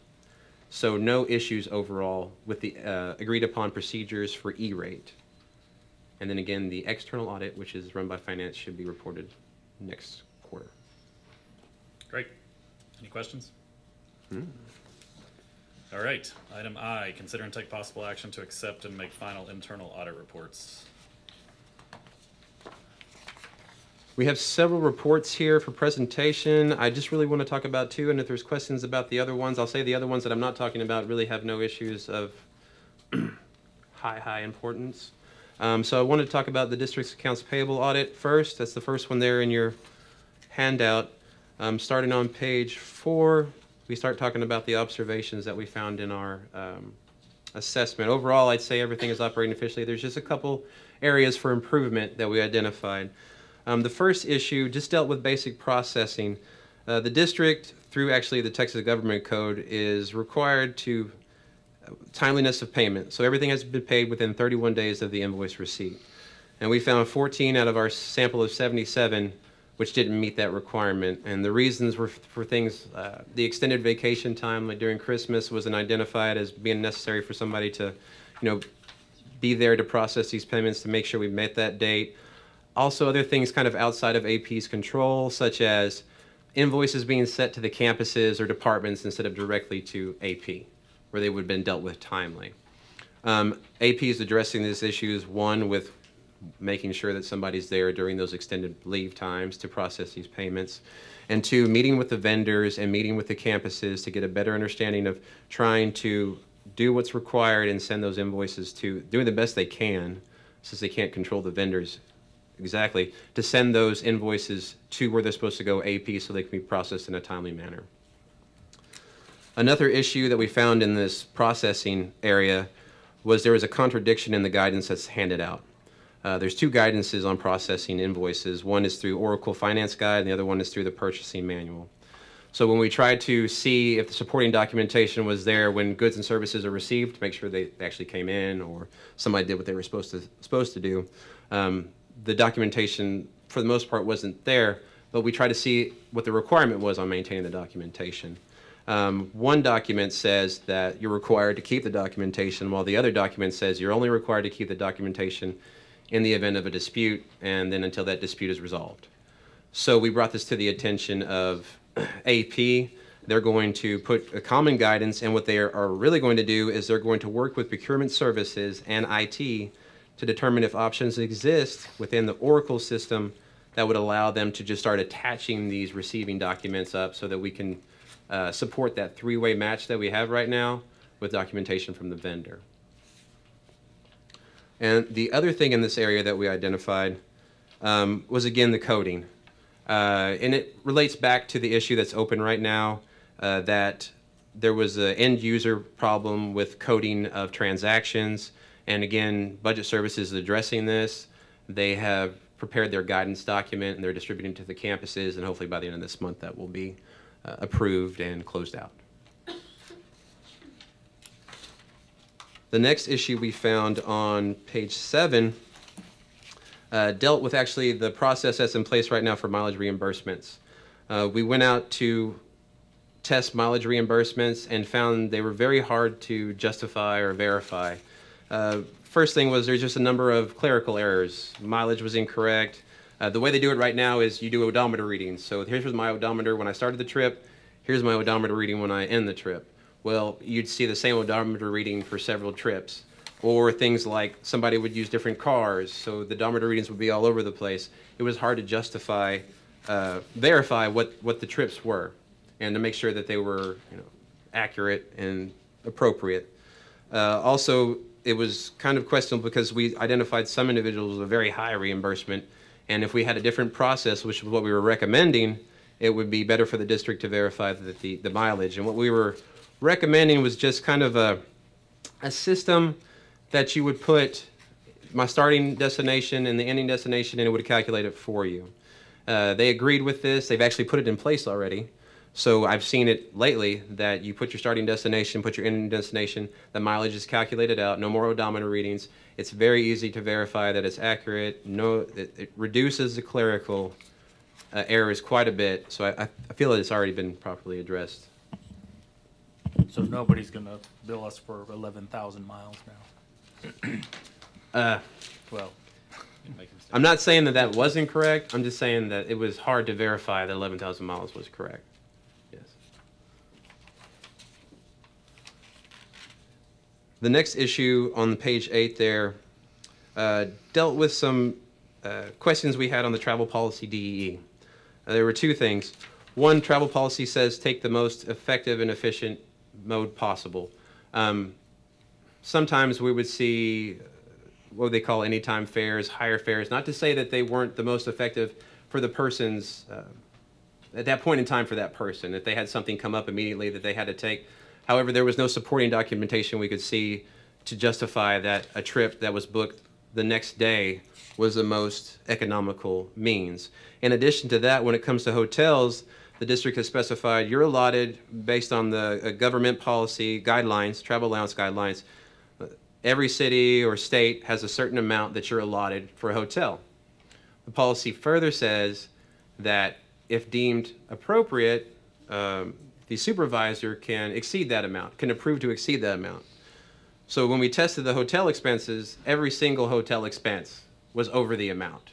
So no issues overall with the agreed upon procedures for E-rate. And then again, the external audit, which is run by finance, should be reported next quarter. Great. Any questions? All right. Item I, consider and take possible action to accept and make final internal audit reports. We have several reports here for presentation. I just really want to talk about two, and if there's questions about the other ones, I'll say the other ones that I'm not talking about really have no issues of high importance. So I wanted to talk about the district's accounts payable audit first. That's the first one there in your handout. Starting on page 4, we start talking about the observations that we found in our assessment. Overall, I'd say everything is operating efficiently. There's just a couple areas for improvement that we identified. The first issue just dealt with basic processing. The district, through actually the Texas Government Code, is required to timeliness of payment. So everything has been paid within 31 days of the invoice receipt. And we found 14 out of our sample of 77 which didn't meet that requirement. And the reasons were for things, the extended vacation time like during Christmas wasn't identified as being necessary for somebody to, be there to process these payments to make sure we met that date. Also, other things kind of outside of AP's control, such as invoices being sent to the campuses or departments instead of directly to AP, where they would have been dealt with timely. AP is addressing these issues, one, with making sure that somebody's there during those extended leave times to process these payments, and two, meeting with the vendors and meeting with the campuses to get a better understanding of trying to do what's required and send those invoices to, doing the best they can, since they can't control the vendors exactly, to send those invoices to where they're supposed to go, AP, so they can be processed in a timely manner. Another issue that we found in this processing area was there was a contradiction in the guidance that's handed out. There's two guidances on processing invoices. One is through Oracle Finance Guide, and the other one is through the Purchasing Manual. So when we tried to see if the supporting documentation was there when goods and services are received, to make sure they actually came in or somebody did what they were supposed to do, the documentation for the most part wasn't there, but we tried to see what the requirement was on maintaining the documentation. One document says that you're required to keep the documentation, while the other document says you're only required to keep the documentation in the event of a dispute, and then until that dispute is resolved. So we brought this to the attention of AP. They're going to put a common guidance, and what they are really going to do is they're going to work with procurement services and IT to determine if options exist within the Oracle system that would allow them to just start attaching these receiving documents up so that we can support that three-way match that we have right now with documentation from the vendor. And the other thing in this area that we identified was, again, the coding. And it relates back to the issue that's open right now, that there was an end-user problem with coding of transactions. And again, Budget Services is addressing this. They have prepared their guidance document, and they're distributing it to the campuses, and hopefully by the end of this month that will be approved and closed out. The next issue we found on page 7 dealt with actually the process that's in place right now for mileage reimbursements. We went out to test mileage reimbursements and found they were very hard to justify or verify. First thing was there's just a number of clerical errors. Mileage was incorrect. The way they do it right now is you do odometer readings. So here's my odometer when I started the trip. Here's my odometer reading when I end the trip. Well, you'd see the same odometer reading for several trips. Or things like somebody would use different cars, so the odometer readings would be all over the place. It was hard to justify, verify what the trips were, and to make sure that they were, accurate and appropriate. Also, it was kind of questionable because we identified some individuals with a very high reimbursement, and if we had a different process, which is what we were recommending, it would be better for the district to verify the mileage. And what we were recommending was just kind of a system that you would put my starting destination and the ending destination, and it would calculate it for you. They agreed with this. They've actually put it in place already. So I've seen it lately that you put your starting destination, put your ending destination, the mileage is calculated out, no more odometer readings. It's very easy to verify that it's accurate. It reduces the clerical errors quite a bit. So I feel that it's already been properly addressed. So nobody's gonna bill us for 11,000 miles now? Well, I'm not saying that wasn't correct. I'm just saying that it was hard to verify that 11,000 miles was correct. Yes. The next issue on page 8 there dealt with some questions we had on the travel policy DEE. There were two things. One, travel policy says take the most effective and efficient mode possible. Sometimes we would see what they call anytime fares, higher fares, not to say that they weren't the most effective for the person's, at that point in time for that person, if they had something come up immediately that they had to take. However, there was no supporting documentation we could see to justify that a trip that was booked the next day was the most economical means. In addition to that, when it comes to hotels, the district has specified you're allotted based on the government policy guidelines, travel allowance guidelines. Every city or state has a certain amount that you're allotted for a hotel. The policy further says that if deemed appropriate, the supervisor can exceed that amount, can approve to exceed that amount. So when we tested the hotel expenses, every single hotel expense was over the amount.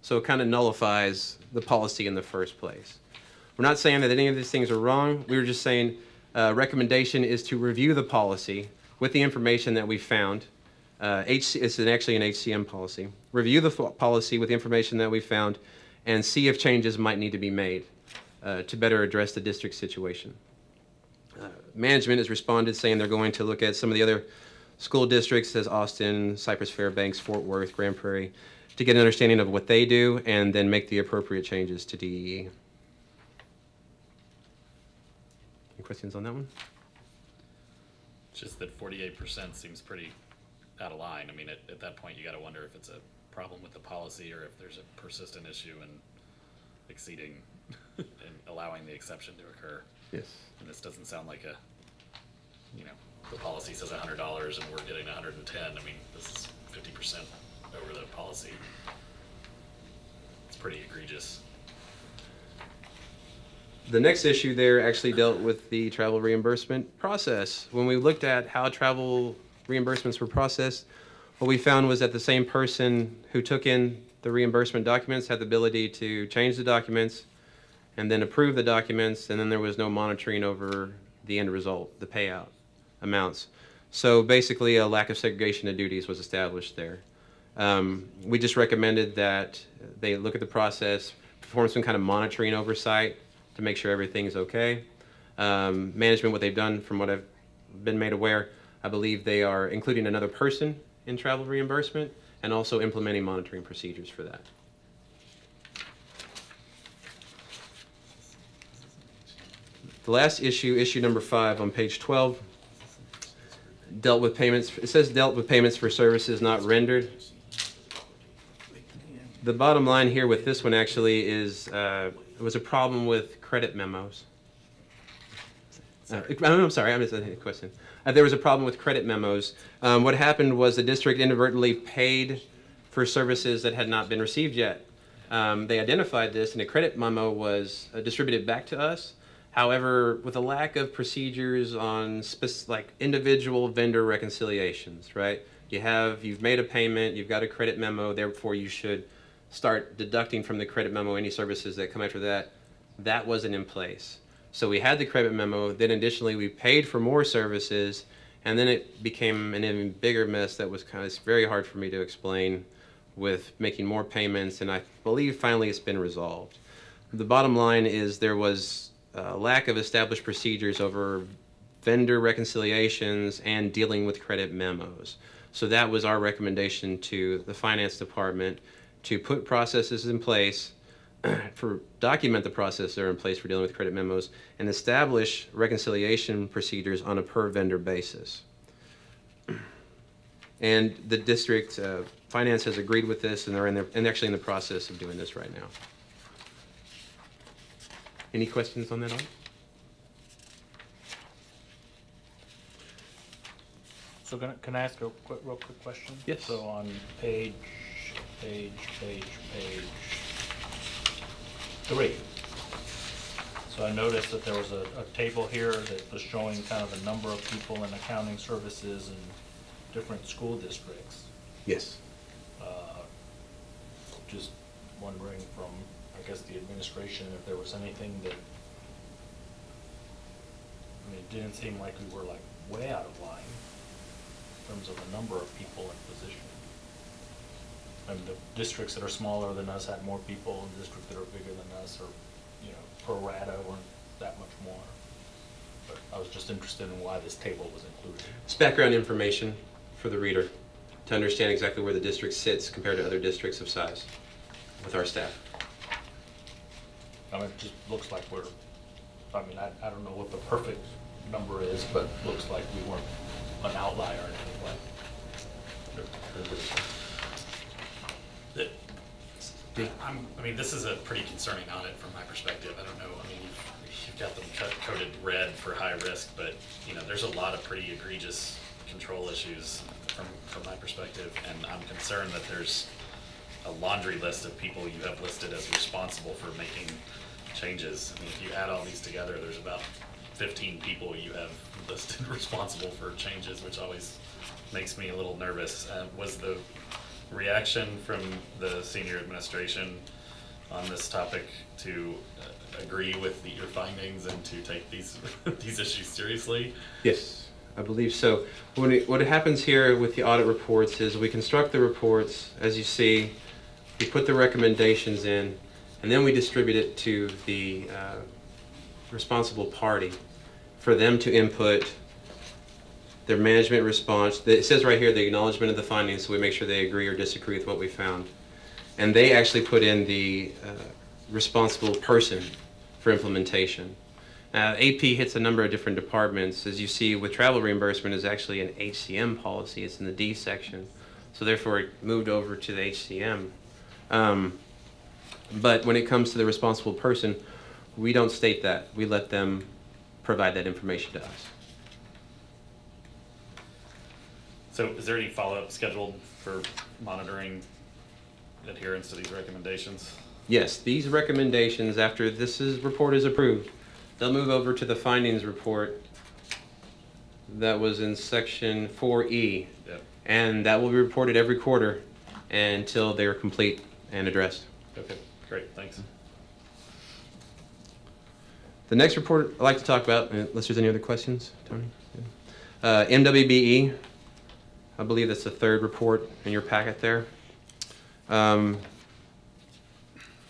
So it kind of nullifies the policy in the first place. We're not saying that any of these things are wrong. We were just saying recommendation is to review the policy with the information that we found. It's actually an HCM policy. Review the policy with the information that we found and see if changes might need to be made to better address the district situation. Management has responded saying they're going to look at some of the other school districts as Austin, Cypress Fairbanks, Fort Worth, Grand Prairie, to get an understanding of what they do and then make the appropriate changes to DEE. Any questions on that one? Just that 48% seems pretty out of line. I mean, at that point, you got to wonder if it's a problem with the policy or if there's a persistent issue in exceeding and allowing the exception to occur. Yes. And this doesn't sound like the policy says $100 and we're getting 110. I mean, this is 50% over the policy. It's pretty egregious. The next issue there actually dealt with the travel reimbursement process. When we looked at how travel reimbursements were processed, what we found was that the same person who took in the reimbursement documents had the ability to change the documents and then approve the documents, and then there was no monitoring over the end result, the payout amounts. So basically a lack of segregation of duties was established there. We just recommended that they look at the process, perform some kind of monitoring oversight to make sure everything's okay. Management, what they've done from what I've been made aware, I believe they are including another person in travel reimbursement and also implementing monitoring procedures for that. The last issue, issue number 5 on page 12, dealt with payments. It says dealt with payments for services not rendered. The bottom line here with this one actually is it was a problem with credit memos. I'm sorry, I missed a question. There was a problem with credit memos. What happened was the district inadvertently paid for services that had not been received yet. They identified this, and a credit memo was distributed back to us. However, with a lack of procedures on like individual vendor reconciliations, right? You've made a payment, you've got a credit memo, therefore you should start deducting from the credit memo any services that come after that. That wasn't in place. So we had the credit memo, then additionally we paid for more services, and then it became an even bigger mess that was it's very hard for me to explain, with making more payments, and I believe finally it's been resolved. The bottom line is there was a lack of established procedures over vendor reconciliations and dealing with credit memos. So that was our recommendation to the finance department, to put processes in place document the processes that are in place for dealing with credit memos, and establish reconciliation procedures on a per vendor basis. And the district finance has agreed with this, and they're actually in the process of doing this right now. Any questions on that audit? So can I ask a real quick question? Yes. So on page 3. So I noticed that there was a table here that was showing kind of the number of people in accounting services in different school districts. Yes. Just wondering from, I guess, the administration, if there was anything that, I mean, it didn't seem like we were like way out of line in terms of the number of people in position. And the districts that are smaller than us had more people, and districts that are bigger than us are, pro rata weren't that much more. But I was just interested in why this table was included. It's background information for the reader to understand exactly where the district sits compared to other districts of size with our staff. I mean, it just looks like we're, I mean, I don't know what the perfect number is, but looks like we weren't an outlier or anything like that. I mean, this is a pretty concerning audit from my perspective. I don't know, I mean, you've got them coded red for high risk, but, there's a lot of pretty egregious control issues from my perspective, and I'm concerned that there's a laundry list of people you have listed as responsible for making changes. I mean, if you add all these together, there's about 15 people you have listed responsible for changes, which always makes me a little nervous. Was the reaction from the senior administration on this topic to agree with your findings and to take these these issues seriously? Yes, I believe so. What happens here with the audit reports is we construct the reports, as you see, we put the recommendations in, and then we distribute it to the responsible party for them to input their management response. It says right here the acknowledgement of the findings, so we make sure they agree or disagree with what we found. And they actually put in the responsible person for implementation. AP hits a number of different departments. As you see, with travel reimbursement is actually an HCM policy. It's in the D section. So therefore it moved over to the HCM. But when it comes to the responsible person, we don't state that. We let them provide that information to us. So is there any follow-up scheduled for monitoring adherence to these recommendations? Yes, these recommendations, after report is approved, they'll move over to the findings report that was in section 4E. Yep. And that will be reported every quarter until they're complete and addressed. Okay, great, thanks. The next report I'd like to talk about, unless there's any other questions, Tony? MWBE, I believe that's the third report in your packet there.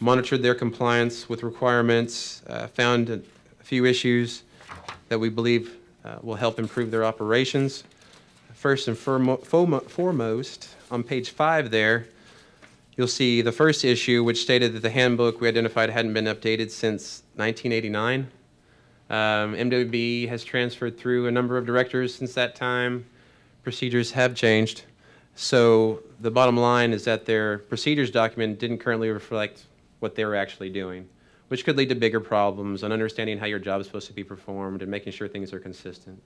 Monitored their compliance with requirements, found a few issues that we believe will help improve their operations. First and foremost, on page 5 there, you'll see the first issue, which stated that the handbook we identified hadn't been updated since 1989. MWBE has transferred through a number of directors since that time. Procedures have changed. So the bottom line is that their procedures document didn't currently reflect what they were actually doing, which could lead to bigger problems on understanding how your job is supposed to be performed and making sure things are consistent.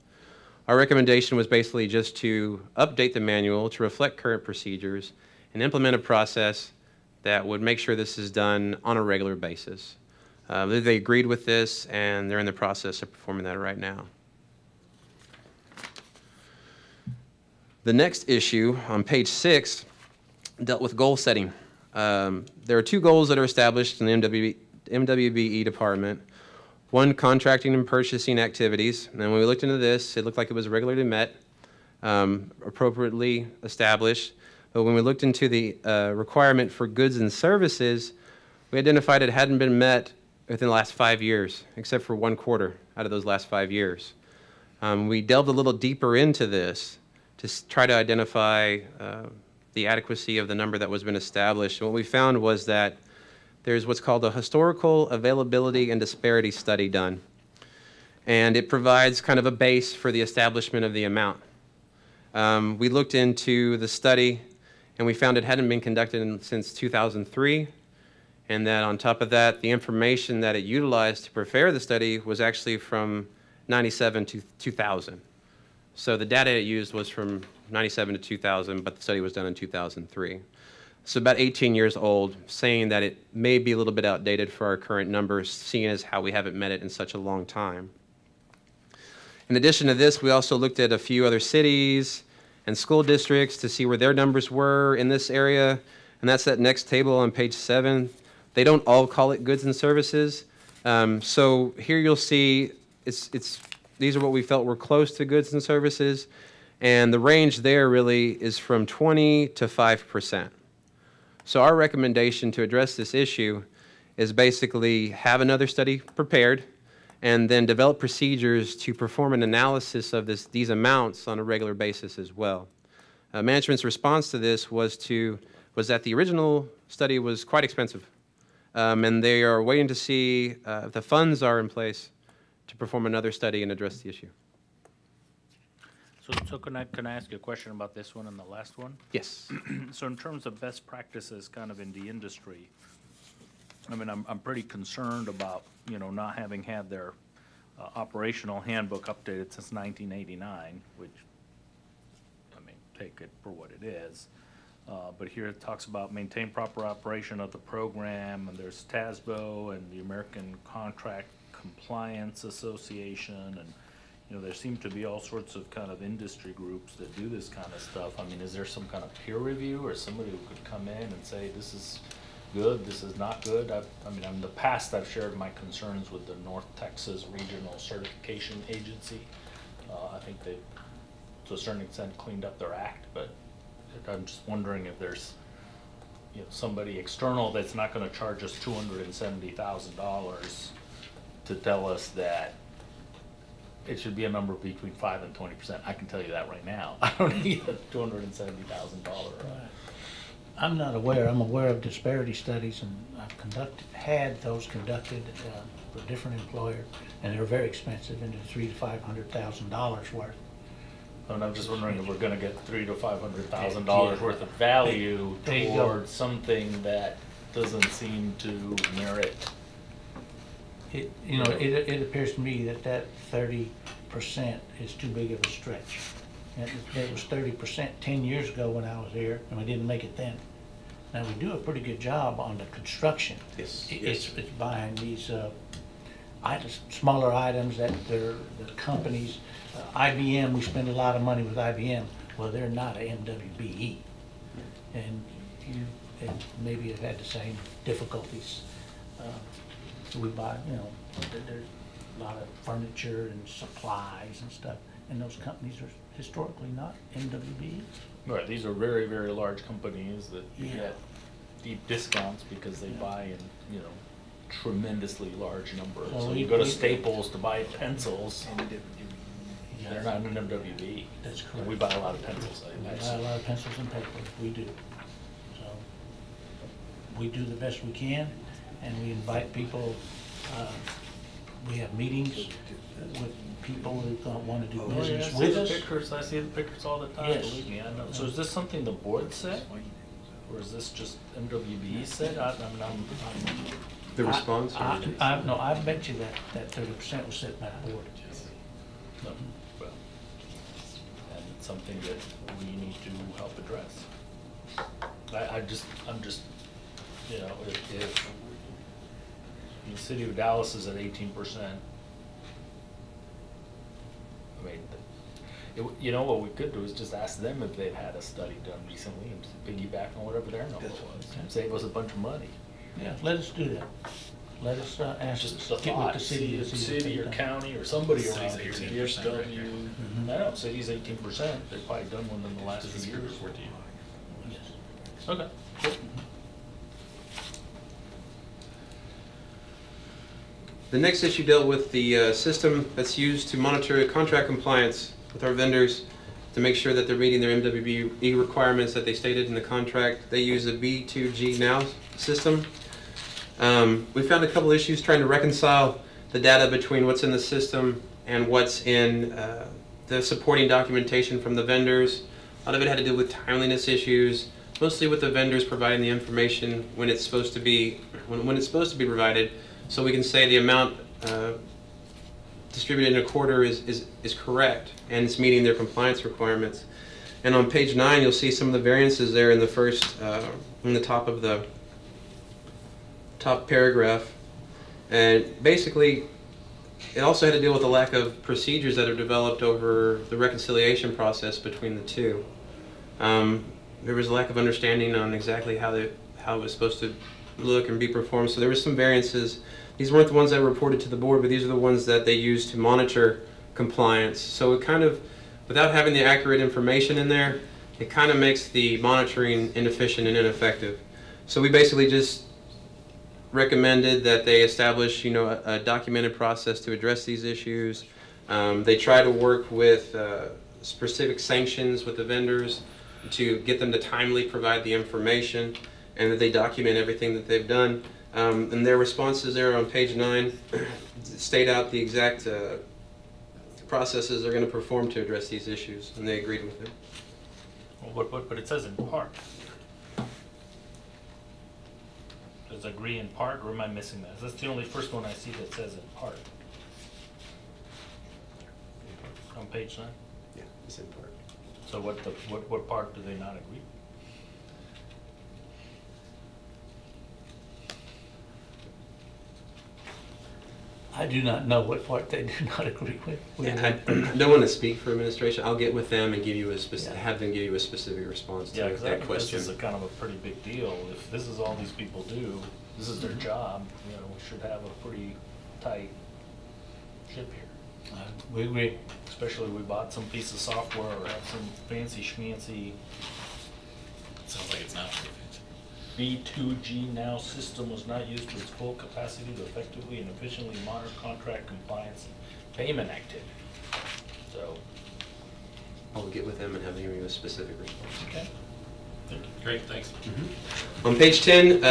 Our recommendation was basically just to update the manual to reflect current procedures and implement a process that would make sure this is done on a regular basis. They agreed with this, and they're in the process of performing that right now. The next issue on page 6 dealt with goal setting. There are 2 goals that are established in the MWBE department. One, contracting and purchasing activities. And when we looked into this, it looked like it was regularly met, appropriately established. But when we looked into the requirement for goods and services, we identified it hadn't been met within the last 5 years, except for 1 quarter out of those last 5 years. We delved a little deeper into this to try to identify the adequacy of the number that was been established. And what we found was that there's what's called a historical availability and disparity study done. And it provides kind of a base for the establishment of the amount. We looked into the study, and we found it hadn't been conducted since 2003, and that on top of that, the information that it utilized to prepare the study was actually from 97 to 2000. So the data it used was from 97 to 2000, but the study was done in 2003. So about 18 years old, saying that it may be a little bit outdated for our current numbers, seeing as how we haven't met it in such a long time. In addition to this, we also looked at a few other cities and school districts to see where their numbers were in this area, and that's that next table on page 7. They don't all call it goods and services. So here you'll see these are what we felt were close to goods and services, and the range there really is from 20 to 5%. So our recommendation to address this issue is basically have another study prepared and then develop procedures to perform an analysis of these amounts on a regular basis as well. Management's response to this was that the original study was quite expensive, and they are waiting to see if the funds are in place to perform another study and address the issue. So can I ask you a question about this one and the last one? Yes. So in terms of best practices kind of in the industry, I mean, I'm pretty concerned about, not having had their operational handbook updated since 1989, which, I mean, take it for what it is. But here it talks about maintain proper operation of the program, and there's TASBO and the American Contract Compliance Association, and there seem to be all sorts of kind of industry groups that do this kind of stuff. I mean, is there some kind of peer review or somebody who could come in and say, this is good, this is not good? I mean, in the past, I've shared my concerns with the North Texas Regional Certification Agency. I think they've, to a certain extent, cleaned up their act, but I'm just wondering if there's somebody external that's not going to charge us $270,000 to tell us that it should be a number between 5 and 20%. I can tell you that right now. I don't need a $270,000. I'm not aware. I'm aware of disparity studies, and I've had those conducted for a different employer, and they're very expensive, into $300,000 to $500,000 worth. And I'm just wondering if we're going to get $300,000 to $500,000 worth of value towards something that doesn't seem to merit. It appears to me that 30% is too big of a stretch. It was 30% 10 years ago when I was here, and we didn't make it then. Now, we do a pretty good job on the construction. Yes. It's buying these smaller items that the companies, IBM, we spend a lot of money with IBM. Well, they're not a MWBE. And you maybe have had the same difficulties. We buy, there's a lot of furniture and supplies and stuff, and those companies are historically not MWBE. Right, these are very, very large companies that get deep discounts because they buy in, tremendously large numbers. So you go to Staples to buy pencils, they're not an MWBE. That's correct. And we buy a lot of pencils. We buy a lot of pencils and paper, we do. So we do the best we can, and we invite people. We have meetings with people who want to do business with us. I see the pictures all the time, Yes. believe me, I know. So is this something the board said? Or is this just MWBE said? The response? No, I bet you that 30% was set by the board. No, well, and it's something that we need to help address. I'm just, you know, if the city of Dallas is at 18%, I mean, you know, what we could do is just ask them if they've had a study done recently and just piggyback on whatever their number was, and save us a bunch of money. Yeah, let us do that. Let us ask, Just get with thought, the city. to see what city or they've done. county or somebody City's around here, 18% DFW. right here. Mhm. I know, city's 18%, they've probably done one in the last Does this few group years. report to you? Yes. Okay, cool. The next issue dealt with the system that's used to monitor contract compliance with our vendors to make sure that they're meeting their MWBE requirements that they stated in the contract. They use the B2G Now system. We found a couple issues trying to reconcile the data between what's in the system and what's in the supporting documentation from the vendors. A lot of it had to do with timeliness issues, mostly with the vendors providing the information when it's supposed to be provided, so we can say the amount distributed in a quarter is correct and it's meeting their compliance requirements. And on page 9, you'll see some of the variances there in the first, in the top of the top paragraph. And basically, it also had to deal with the lack of procedures that are developed over the reconciliation process between the two. There was a lack of understanding on exactly how it was supposed to look and be performed. So there was some variances. These weren't the ones that were reported to the board, but these are the ones that they used to monitor compliance. So it kind of, without having the accurate information in there, it kind of makes the monitoring inefficient and ineffective. So we basically just recommended that they establish, you know, a documented process to address these issues. They try to work with specific sanctions with the vendors to get them to timely provide the information, and that they document everything that they've done. And their responses there on page 9 state out the exact processes they're going to perform to address these issues, and they agreed with it. Well, but it says in part. Does agree in part, or am I missing that? That's the only first one I see that says in part. On page 9? Yeah, it's in part. So what part do they not agree? I do not know what part they do not agree with. Yeah, I don't want to speak for administration. I'll get with them and give you a Yeah. have them give you a specific response to Yeah, because that question. this is a kind of a pretty big deal. If this is all these people do, this is their job, you know, we should have a pretty tight ship here. We agree. Especially we bought some piece of software or have some fancy schmancy Sounds like it's not perfect. B2G Now system was not used to its full capacity to effectively and efficiently monitor contract compliance and payment activity. So, I'll get with them and have them give you a specific response. okay. Great, thanks. On page 10,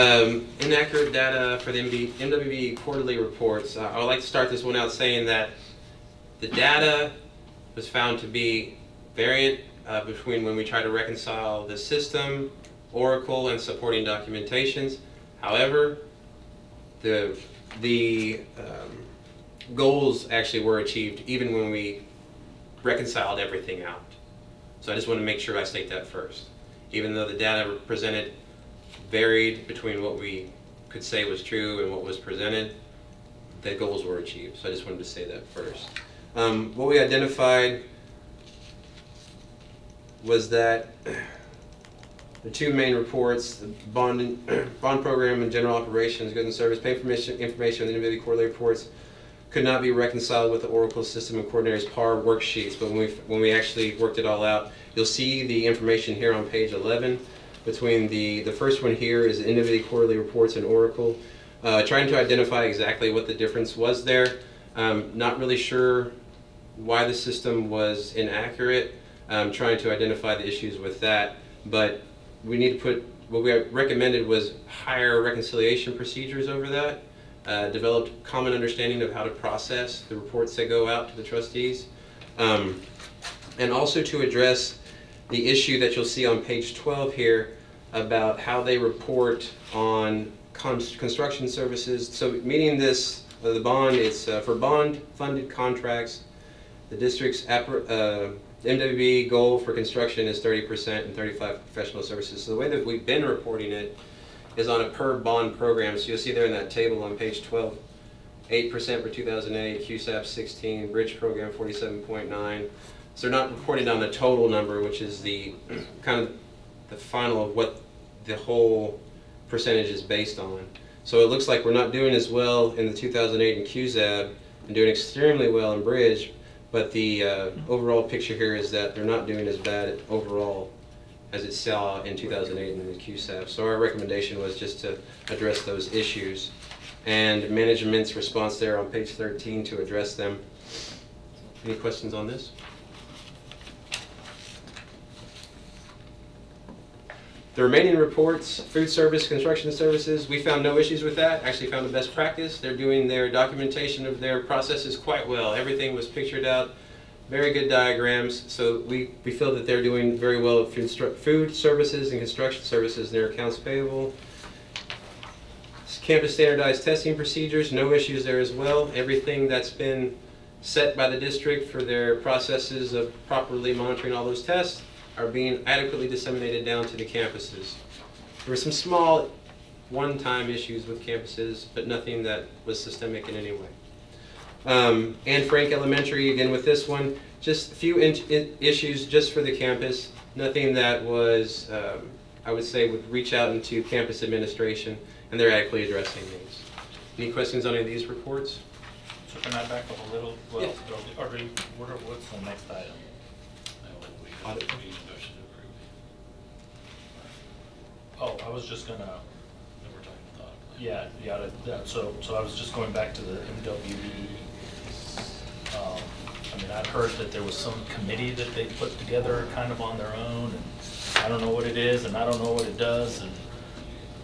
inaccurate data for the MWB quarterly reports. I would like to start this one out saying that the data was found to be variant between when we try to reconcile the system, Oracle, and supporting documentations. However, the goals actually were achieved even when we reconciled everything out. So I just want to make sure I state that first. Even though the data presented varied between what we could say was true and what was presented, the goals were achieved. So I just wanted to say that first. What we identified was that the two main reports, the bond program and general operations, goods and service, pay information on the individual quarterly reports, could not be reconciled with the Oracle system and coordinators PAR worksheets. But when we actually worked it all out, you'll see the information here on page 11. Between the first one here is the individual quarterly reports in Oracle, trying to identify exactly what the difference was there. Not really sure why the system was inaccurate. Trying to identify the issues with that, but we need to put, what we recommended was higher reconciliation procedures over that, developed common understanding of how to process the reports that go out to the trustees, and also to address the issue that you'll see on page 12 here about how they report on construction services. So meaning this, the bond, it's for bond-funded contracts. The district's MWB goal for construction is 30% and 35% professional services. So the way that we've been reporting it is on a per bond program. So you'll see there in that table on page 12, 8% for 2008, QSAP 16, bridge program 47.9. So they're not reporting on the total number, which is the kind of the final of what the whole percentage is based on. So it looks like we're not doing as well in the 2008 in QZAB and doing extremely well in bridge, but the overall picture here is that they're not doing as bad overall as it saw in 2008 in the QSAP. So our recommendation was just to address those issues. And management's response there on page 13 to address them. Any questions on this? The remaining reports, food service, construction services, we found no issues with that. Actually found the best practice. They're doing their documentation of their processes quite well. Everything was pictured out, very good diagrams. So we feel that they're doing very well at food services and construction services in their accounts payable. Campus standardized testing procedures, no issues there as well. Everything that's been set by the district for their processes of properly monitoring all those tests are being adequately disseminated down to the campuses. There were some small one-time issues with campuses, but nothing that was systemic in any way. Anne Frank Elementary, again with this one, just a few issues just for the campus. Nothing that was, I would say, would reach out into campus administration, and they're adequately addressing these. Any questions on any of these reports? So can I back up a little? Well, Yeah. What's the next item? Audit. Oh, I was just gonna, We're talking about yeah, so I was just going back to the MWB. I mean, I've heard that there was some committee that they put together kind of on their own, and I don't know what it is, and I don't know what it does, and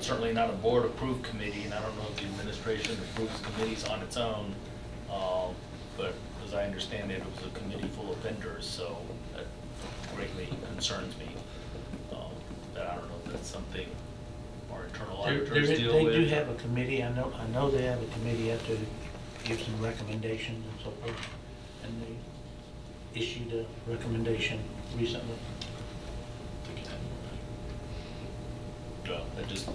certainly not a board-approved committee, and I don't know if the administration approves committees on its own, but as I understand it, it was a committee full of vendors, so that greatly concerns me. That I don't know if that's something our internal auditors deal with. They do have a committee, I know they have a committee after give some recommendations and so forth, and they issued a recommendation recently. Well, that just,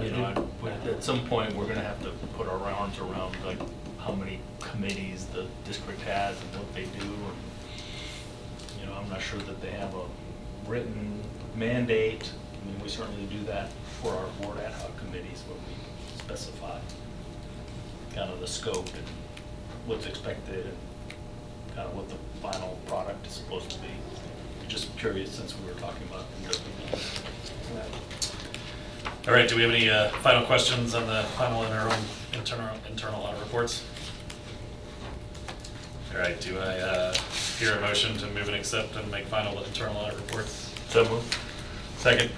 you know, at some point, we're gonna have to put our arms around, like, how many committees the district has and what they do, and, you know, I'm not sure that they have a written mandate. I mean, we certainly do that for our board ad hoc committees, where we specify kind of the scope and what's expected and kind of what the final product is supposed to be. Just curious, since we were talking about MWB. All right, do we have any final questions on the final internal audit reports? All right, do I hear a motion to move and accept and make final internal audit reports? So moved. Second.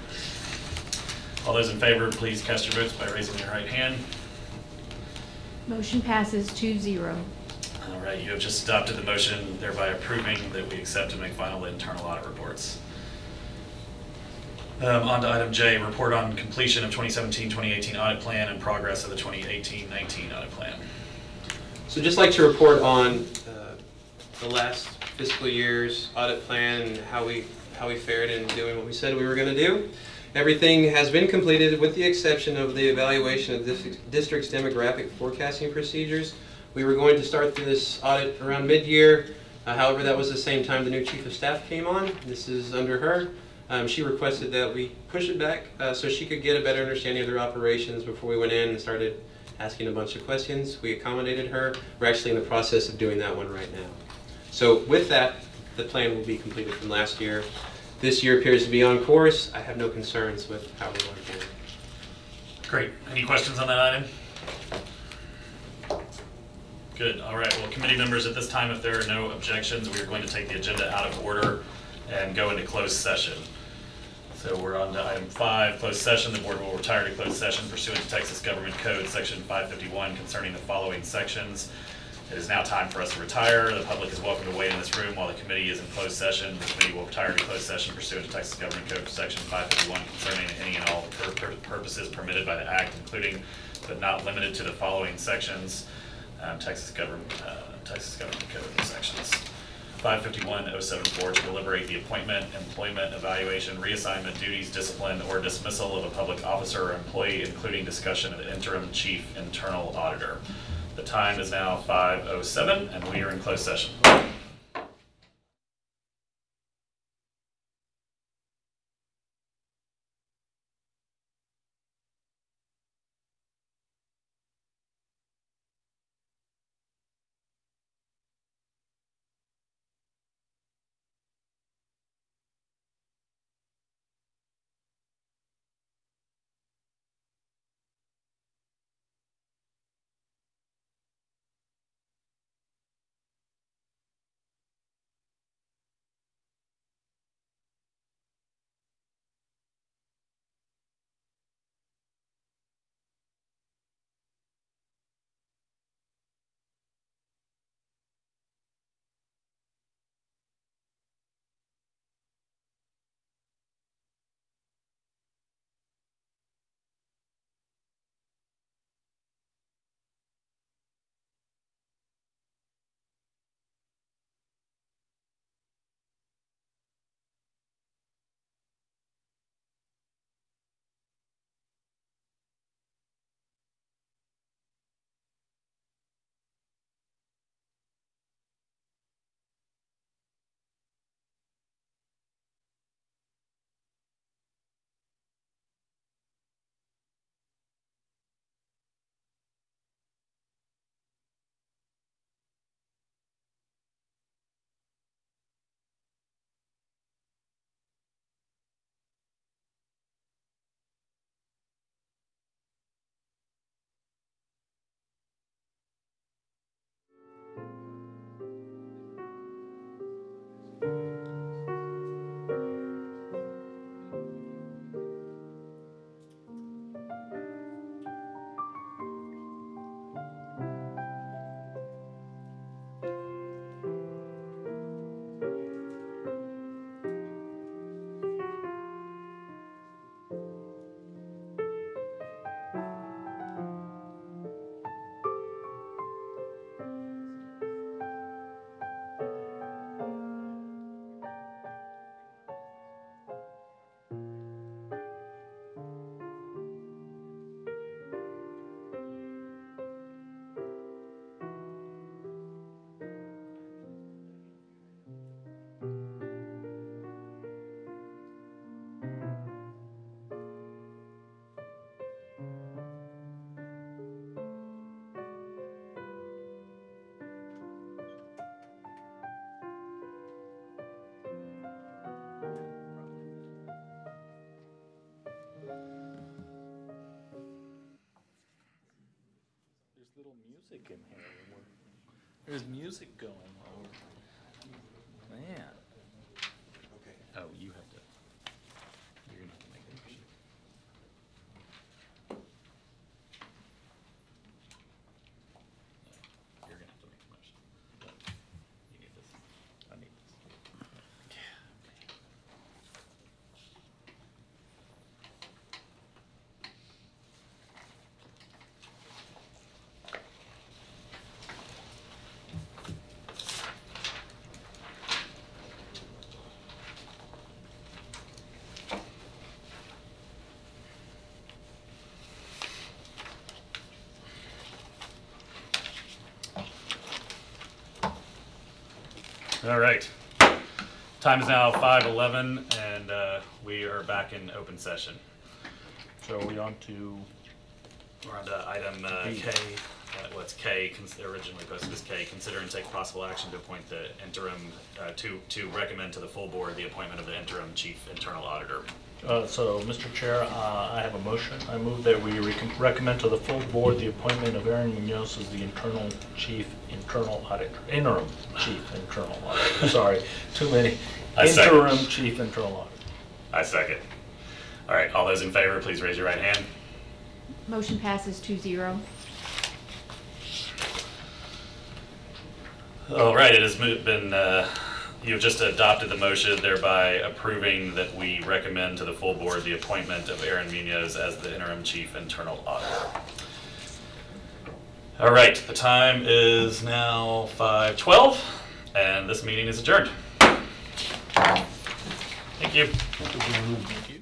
All those in favor, please cast your votes by raising your right hand. Motion passes 2-0. All right, you have just adopted the motion, thereby approving that we accept and make final internal audit reports. On to item J, report on completion of 2017-2018 audit plan and progress of the 2018-19 audit plan. So just like to report on the last fiscal year's audit plan and how we fared in doing what we said we were going to do. Everything has been completed with the exception of the evaluation of this district's demographic forecasting procedures. We were going to start this audit around mid-year. However, that was the same time the new chief of staff came on. This is under her. She requested that we push it back so she could get a better understanding of their operations before we went in and started asking a bunch of questions. We accommodated her. We're actually in the process of doing that one right now. So with that, the plan will be completed from last year. This year appears to be on course. I have no concerns with how we're going to do it. Great. Any questions on that item? Good. All right. Well, committee members, at this time, if there are no objections, we are going to take the agenda out of order and go into closed session. So we're on to item 5, closed session. The board will retire to closed session pursuant to Texas Government Code Section 551 concerning the following sections. It is now time for us to retire. The public is welcome to wait in this room while the committee is in closed session. The committee will retire to closed session pursuant to Texas Government Code Section 551 concerning any and all purposes permitted by the Act, including but not limited to the following sections. Texas Government Code sections. 551-074 to deliberate the appointment, employment, evaluation, reassignment, duties, discipline, or dismissal of a public officer or employee, including discussion of the interim chief internal auditor. The time is now 5:07, and we are in closed session. There's little music in here. There's music going on. Man. Okay. Oh, you have to. You're gonna have to make a motion. You're gonna have to make a motion. You need this. I need this. All right. Time is now 5:11, and we are back in open session. So are we on to We're on to item K. What's K? Originally posted as K. Consider and take possible action to appoint the interim to recommend to the full board the appointment of the interim chief internal auditor. So, Mr. Chair, I have a motion. I move that we recommend to the full board the appointment of Aaron Munoz as the interim chief internal auditor. Sorry, too many. Interim chief internal auditor. I second. All right, all those in favor, please raise your right hand. Motion passes 2-0. All right, it has been, you've just adopted the motion, thereby approving that we recommend to the full board the appointment of Aaron Munoz as the interim chief internal auditor. All right, the time is now 5:12, And this meeting is adjourned. Thank you. Thank you.